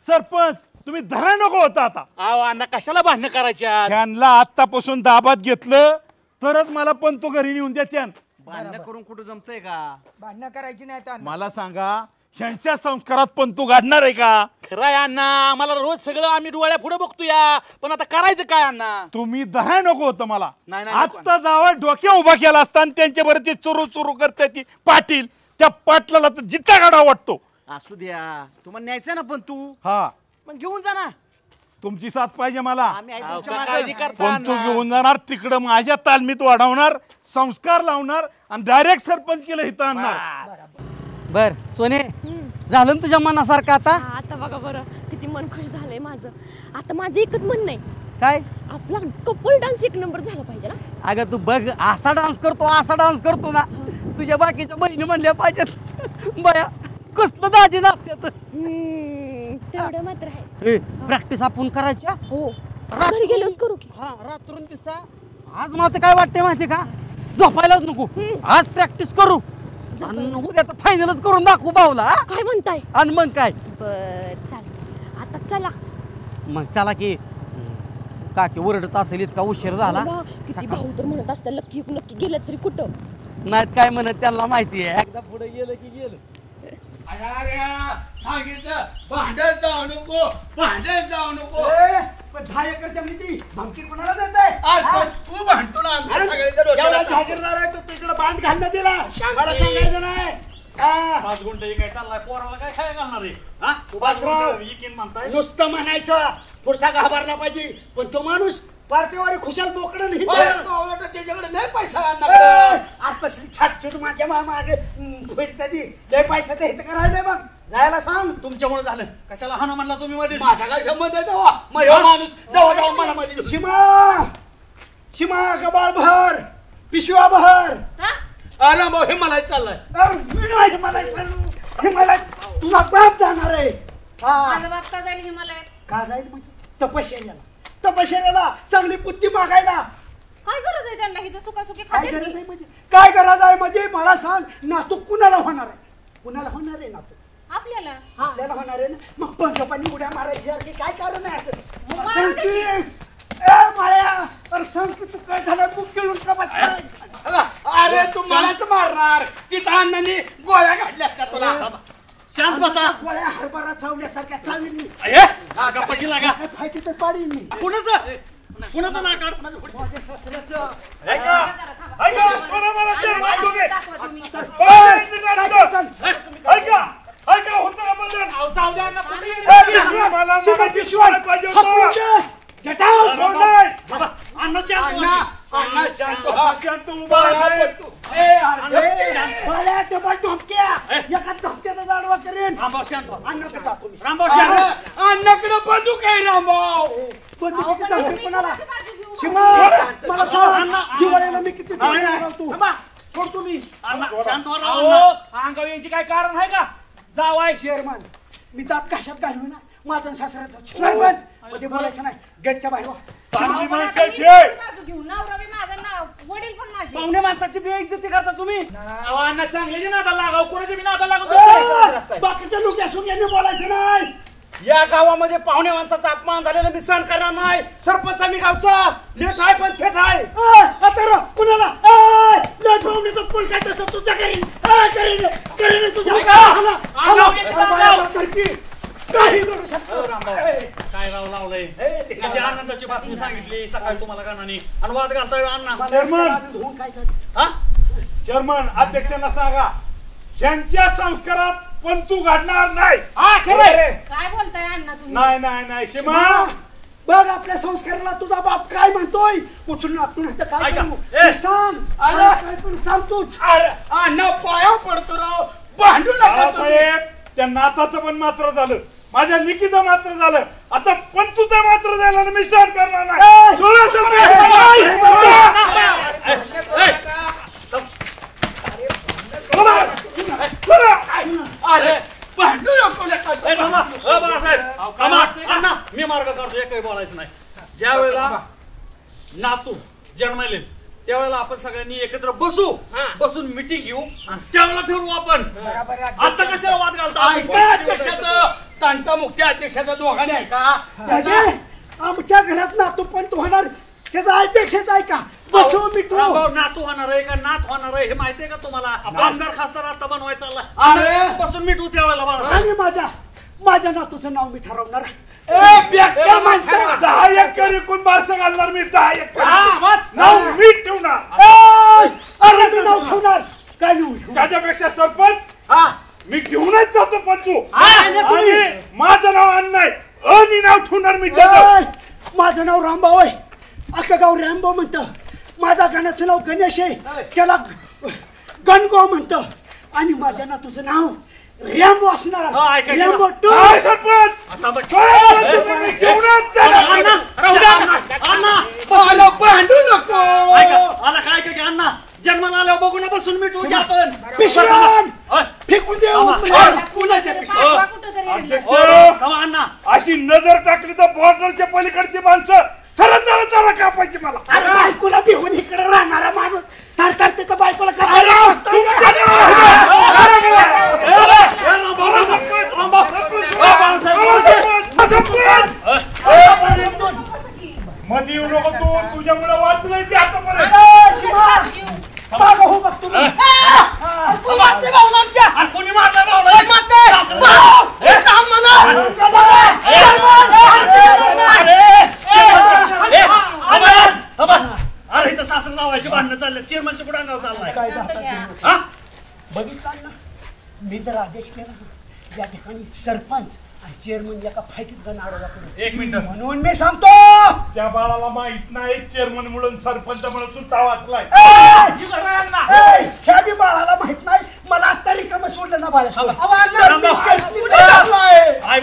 सरपंच तुम्ही धरा नको होता. आता अहो अण्णा कशाला भांडणं करायच्या? त्यांना आतापासून दाबात घेतलं तरच मला पण तो घरी नेऊन द्या. भांडणं करून कुठं जमतंय का? भांडणं करायची नाही तर मला सांगा, ह्यांच्या संस्कारात पण तू गाडणार आहे का? खरं आहे अण्णा, आम्हाला रोज सगळं आम्ही डोळ्या पुढे बघतोया. पण आता करायचं काय अण्णा? तुम्ही दहा नको होतं मला. नाही, आता जावा डोक्या उभा केला असता आणि त्यांच्यावर ते चुरू चुरू करते ती पाटील. त्या पाटलाला तर जित्ता गाडा वाटतो. असू द्या, तुम्हाला न्यायचं ना. पण तू हा मग घेऊन जा ना. तुमची साथ पाहिजे मला अहो, का काळजी करता पण तू अण्णा? घेऊन जाणार तिकडं माझ्या तालमीत वाढवणार, संस्कार लावणार आणि डायरेक्ट सरपंच केलं इथं आणणार. बर सोने झालं ना तुझ्या मनासारखं आता? हा, आता बघा बरं किती मन खुश झालंय माझं. आता माझं एकच म्हणणं आहे, काय आपला कपल डान्स एक नंबर झाला पाहिजे ना. अगं तू बघ असा डान्स करतो ना तुझ्या बाकीच्या बहिणी म्हणल्या पाहिजेत बया कसलं दाजी नाचत्यात. तेवढं मात्र आहे. प्रॅक्टिस आपण करायच्या हो घरी गेलोच करू की. हा रात्रून दिवसा. आज मला काय वाटतंय माहिती का, झोपायलाच नको, आज प्रॅक्टिस करू आणि उद्या तर फायनलच करून दाखवू भाऊला. काय म्हणताय? आणि मग काय बर चालेल, आता चला. मग चला की. काकी ओरडत असेल इतका उशीर झाला. किती भाऊ तर म्हणत असतात नक्की नक्की गेलं तरी कुठं नाहीत काय म्हणत त्यांना माहिती आहे, एकदा पुढे गेलं की गेलं. सांगितलं भांडत जाऊ नको, भांडत जाऊ नको. 10 एकर जमिनीची धमकी कोणाला देत आहे? तू भांडतो ना आमच्या सगळ्यांच्या डोक्याला. जागीरदार आहे तो तिकडे बांध घालणं दिला, मला सांगायचं नाही. 5 गुंठे काय चाललाय, पोराला काय खाय घालणार आहे? हा? सुभाषराव, म्हणताय नुसतं म्हणायचं, पुढचा घाबरला पाहिजे. पण तो माणूस पार्टीवारी खुशाल बोकडं नाही. त्याच्याकडे लय पैसा आता छाटछूट माझ्या मागे भेटता ती लय पैसा ते हे करायला मग जायला सांग. तुमच्यामुळे झालं. कशाला हाना म्हणला तुम्ही मध्ये? माझा काय संबंध आहे तेव्हा? मग ह्यो माणूस जवळ जाऊन मला मध्ये शिमा गबाळ भर, पिशवा भर. अरे भाऊ हिमालयात चाललाय. हिमालयात तुझा बाप जाणार आहे. माझा बाप का जाईल हिमालयात? का जाईल म्हणजे तपश्चर्याला चांगली बुद्धी मागायला. काय गरज आहे त्यांना इथं सुखासुखी काय खात्यात गरज की? आहे म्हणजे काय गरज आहे म्हणजे मला सांग ना, तू कुणाला होणार आहे? कुणाला होणार आहे ना तू? आपल्याला आपल्याला होणार आहे ना. मग पंचपानी उड्या मारायची सारखी काय कारण आहे असं? मारू दे की. माळ्या अरे सांग की तू काय झालं, बुक केलून का बसलाय? अरे तू मलाच मारणार. तिथं अण्णांनी गोळ्या घातल्या का तुला? शांत बसा. गोळ्या हरभरा चावल्यासारख्या चावील मी. गप्पाची लागा. फायटीतच पाडील मी. कुणाचं नाकाड? माझ्या सासऱ्याचं. अण्णाकडे बंदूक आहे रामभाऊ. मला सांग दिवाळीला मी किती तू सोडतो मी. अंगावर यांची काय कारण आहे का? जावाय चेअरमन मी दात कशात घालू ना, माझं सासऱ्याचं चेअरमन मध्ये बोलायचं नाही. गेटच्या बाहेर पाहुण्या माणसाची बेइज्जती करता तुम्ही. अण्णा चांगले नादा लागाव, कोणाचे बी नादा लागतो. बाकीच्या लोक असून यांनी बोलायचं नाही. या गावामध्ये पाहुण्या माणसाचा अपमान झालेला मी सहन करणार नाही. सरपंच मी गावचा लेट आहे पण थेट आहे. आता कुणाला लेट पाहुण्याचा पूल काय तसं तुझ्या करीन करीन तुझ्या काही करू शकतो. काय राव लावलंय? किती आनंदाची बातमी सांगितली सकाळी तुम्हाला गाणाने आणि वाद घालताय अण्णा. चेअरमन अध्यक्षांना सांगा यांच्या संस्कारात पंतू घडणार नाही. काय बोलताय अण्णा तुम्ही? नाही सीमा बघ आपल्या संस्काराला तुझा बाप काय म्हणतोय. उचलून आपण काय करू सांग. काय करू सांग तूच. अण्णा पाया पडतो राव. भांडू नका साहेब. त्या नाताचं पण मात्र झालं, माझ्या लिखीचं मात्र झालं, आता पंतूचं मात्र झालं आणि मी सहन करणार नाही. अरे भांडू नको अण्णा मी मार्ग काढतो, एक काही बोलायचं नाही. ज्या वेळेला नातू जन्मायले त्यावेळेला आपण सगळ्यांनी एकत्र बसून मिटिंग घेऊ त्यावेळेला ठरवू आपण. आता कशाला वाद घालता? तंटा मुक्ती अध्यक्षाचा दोघांनी आहे का? आमच्या घरात नातू पण तू होणार त्याचा अध्यक्षच आहे का? बसून मिटू. नातू होणार आहे का नात होणार आहे हे माहितीये का तुम्हाला? आमदार खासदार आता बनवायचा चाललाय. बसून मिटू त्यावेळेला. आणि माझ्या नातूचं नाव मी ठरवणार. 10 एकर एकूण बारसं घालणार मी. 10 एकर नाव मी ठेवणार. अरे मी नाव ठेवणार काय नाही. त्याच्यापेक्षा सरपंच मी घेऊनच जातो पंचू. माझं नाव अण्णा आहे. आणि नाव ठेवणार मी माझं नाव रामभाऊ आहे अख्खं गाव रामभाऊ म्हणतं माझ्या गाण्याचं नाव गणेश आहे त्याला गणगाव म्हणतं आणि माझ्या नातूचं नाव रॅम्बो असणार रॅम्बो टू भांडू नको आला काय काय अण्णा जन्माला आल्यावर बघू ना बसून मिटू आपण फेकून देऊ अण्णा अशी नजर टाकली तर बॉर्डरच्या पलीकडची माणसं थर कापायची मला अरे बायकोला बिहून इकडे राहणारा माणूस तर ते बायकोला मध्ये येऊ नको तू तुझ्यामुळे वाचलंय ते आतापर्यंत हो बघ तुम्ही कोणी मारलं अरे इथं सासर जावायची भांडणं चाललं चेअरमनच्या पुढे अंगावर चाललाय बघितलं ना मी जर आदेश केला या ठिकाणी सरपंच आणि चेअरमन एका फाईटीत गण आडवला एक मिनिट म्हणून मी सांगतो त्या बाळाला माहित नाही चेअरमन म्हणून सरपंच म्हणून तू ता वाचलाय बी बाळाला माहित नाही मला आता रिकामं सोडलं ना बाळा आई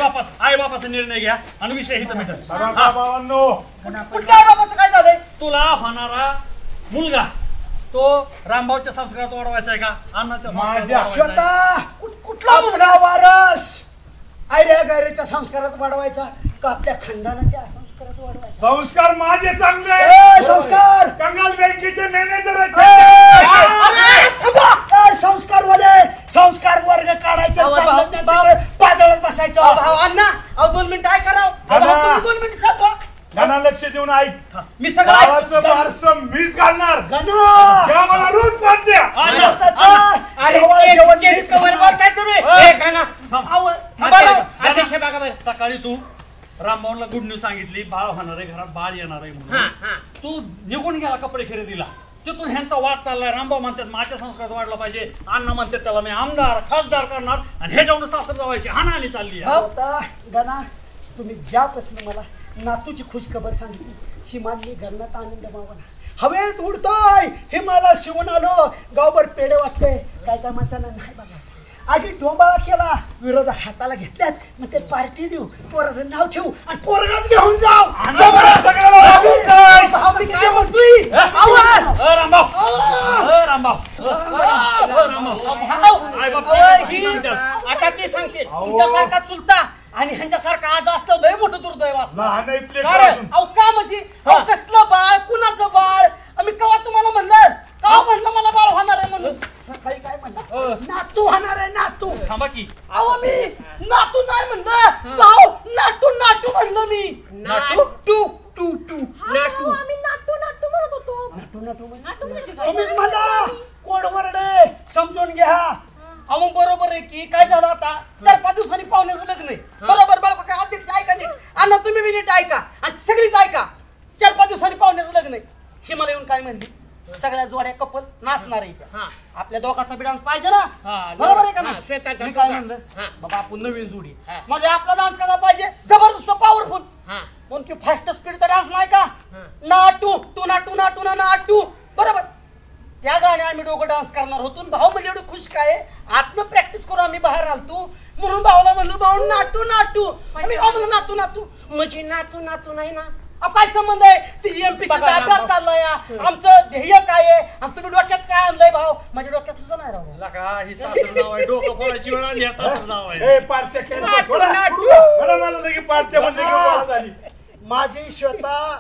बापाचा निर्णय घ्या आणि विषय इथं मिटत बाबांनो कुठल्या आई बापाचं काय झालंय तुला होणारा मुलगा तो रामभाऊच्या संस्कारात वाढवायचा आहे का अण्णाच्या स्वतः कुठला मुलगा वारस आयऱ्या गायऱ्याच्या संस्कारात वाढवायचा का आपल्या खानदानाच्या संस्कारात वाढवायचा संस्कार माझे चांगले संस्कार कंगाल बँकेचे मॅनेजर संस्कार वाले संस्कार वर्ग काढायचा पाजळत बसायचं अण्णा 2 मिनिटं काय करावं 2 मिनिटं सांगतो गाणं लक्ष देऊन ऐक मी सगळं बारसं मीच घालणार मला रोज पाठ द्या सकाळी तू रामभाऊला गुड न्यूज सांगितली बाळ होणार आहे घरात बाळ येणार आहे म्हणून तू निघून गेला कपडे खरेदीला तिथून ह्यांचा वाद चाललाय रामभाऊ म्हणतात माझ्या संस्कारात वाढला पाहिजे अण्णा म्हणतात त्याला मी आमदार खासदार करणार आणि ह्याच्यावर सासर जावायची हानाहानी चालली गणा तुम्ही ज्यापासून मला नातूची खुश खबर सांगितली शिमानली घरण्यात आनंद मावना हवेत उडतोय हे मला शिवून आलो गावभर पेढे वाटते काय काय माणसांना नाही बघायचं आधी डोंबाळा केला विरोधात हाताला घेतल्यात मग ते पार्टी देऊ पोराचं नाव ठेवू आणि पोरगाच घेऊन जाऊ आता ते सांगते तुमच्यासारखा चुलता आणि ह्यांच्यासारखा आज असलं लय मोठं दुर्दैव असलं का म्हणजे कसलं बाळ कुणाचं बाळ आम्ही कवा तुम्हाला म्हणलं का म्हणलं मला बाळ होणार आहे म्हणून सकाळी काय म्हणलं नातू होणार आहे नातू थांबा की अहो मी नातू नाही म्हणलं भाऊ नातू नातू म्हणलं मी नातू टू टू टू नातू आम्ही नातू नातू म्हणत होतो नातू नातू तुम्हीच म्हणा कोड वरडे समजून घ्या अहो बरोबर आहे की काय झालं आता 4-5 दिवसांनी पाहुण्याचं लग्न आहे बरोबर बरोबर काय अध्यक्ष ऐका नीट अण्णा तुम्ही बी नीट ऐका आणि सगळीच ऐका 4-5 दिवसांनी पाहुण्याचं लग्न आहे ही मला येऊन काय म्हणली सगळ्या जोड्या कपल नाचणार आहे आपल्या दोघांचा बी डान्स पाहिजे ना बरोबर आहे का ना मी काय म्हणलं बाबा आपण नवीन जोडी म्हणजे आपला डान्स कसा पाहिजे जबरदस्त पॉवरफुल म्हणून की फास्ट स्पीडचा डान्स नाही का नाटू टू नाटू नाटू ना नाटू बरोबर त्या गाण्या आम्ही दोघं डान्स करणार होतो भाऊ म्हणजे एवढं खुश काय आतनं प्रॅक्टिस करू आम्ही बाहेर आलतो म्हणून भाऊला म्हणलो भाऊ नाटू नाटू आम्ही भाऊ म्हणलो नातू नातू म्हणजे नातू नातू नाही ना काय संबंध आहे तिची एमपीसीचा अभ्यास चाललाय आमचं ध्येय काय आहे आणि तुम्ही डोक्यात काय आणलंय भाऊ माझ्या डोक्यात तुझं नाही राहू का ही सासर नाव आहे डोकं फोडायची वेळ आली सासर नाव आहे माझी स्वतः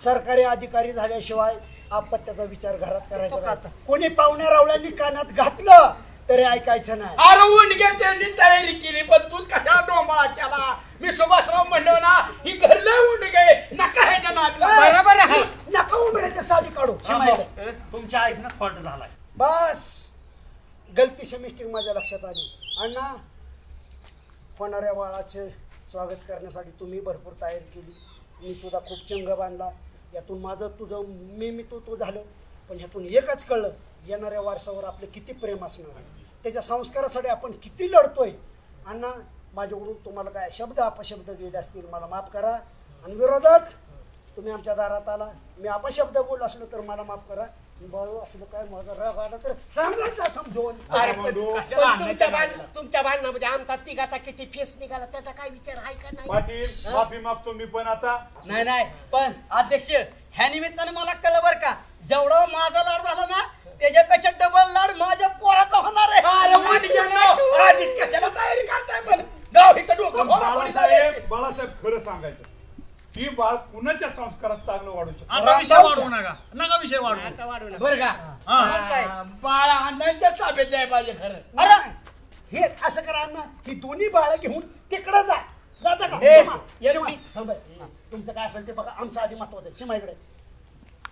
सरकारी अधिकारी झाल्याशिवाय आपत्त्याचा विचार घरात करायचा कोणी पाहुण्या रावळ्यांनी कानात घातलं तरी ऐकायचं नाही अरे उंडगे त्यांनी तयारी केली पण तूच कशा डोंबाळा केला मी सुभाषराव म्हणलो ना ही घरला उंडगे नका ह्याच्या नातला बरोबर आहे नका उंबऱ्याच्या साली काढू तुमच्या ऐकण्यात फॉल्ट झालाय बस गलती सेमिस्टिंग माझ्या लक्षात आली अण्णा होणाऱ्या बाळाचे स्वागत करण्यासाठी तुम्ही भरपूर तयारी केली मी सुद्धा खूप चंग बांधला यातून माझं तुझं मी तू झालं पण ह्यातून एकच कळलं येणाऱ्या वारसावर आपलं किती प्रेम असणार आहे त्याच्या संस्कारासाठी आपण किती लढतोय अण्णा माझ्याकडून तुम्हाला काय शब्द अपशब्द गेले असतील मला माफ करा. आणि विरोधक तुम्ही आमच्या दारात आला, मी अपशब्द बोललो असलो तर मला माफ करा. बाळू असलं काय माझा राग आला तर सांगायचा समजून. तुमच्या भांडणामध्ये आमचा तिघाचा किती फेस निघाला त्याचा काय विचार आहे का नाही? पाटील माफी मागतो मी पण आता. नाही पण अध्यक्ष ह्या निमित्ताने मला कळलं बरं का, जेवढा माझा लाड झाला ना त्याच्यापेक्षा डबल लाड माझ्या पोराचा होणार आहे. आधीच कशाला तयारी करताय पण गाव इथं डोकं बाळासाहेब खरं सांगायचं, ही बाळ कुणाच्या संस्कारात चांगलं वाढू शकतो. आता विषय वाढवू नका विषय वाढवू बरं का बाळा अण्णांच्या ताब्यात द्याय पाहिजे खरं. अरे हे असं करा ना, ही दोन्ही बाळं घेऊन तिकडे जाता का? तुमचं काय असेल ते बघा, आमचं आधी महत्वाचं आहे. सीमाईकडे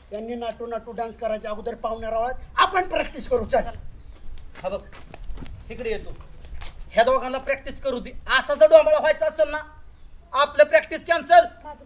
त्यांनी नाटू डान्स करायच्या अगोदर पाहुण्या रावळात आपण प्रॅक्टिस करू. चल हा बघ तिकडे येतो, ह्या दोघांना प्रॅक्टिस करू दे. असा जर डोंबाळा व्हायचा असेल ना आपलं प्रॅक्टिस कॅन्सल. माझं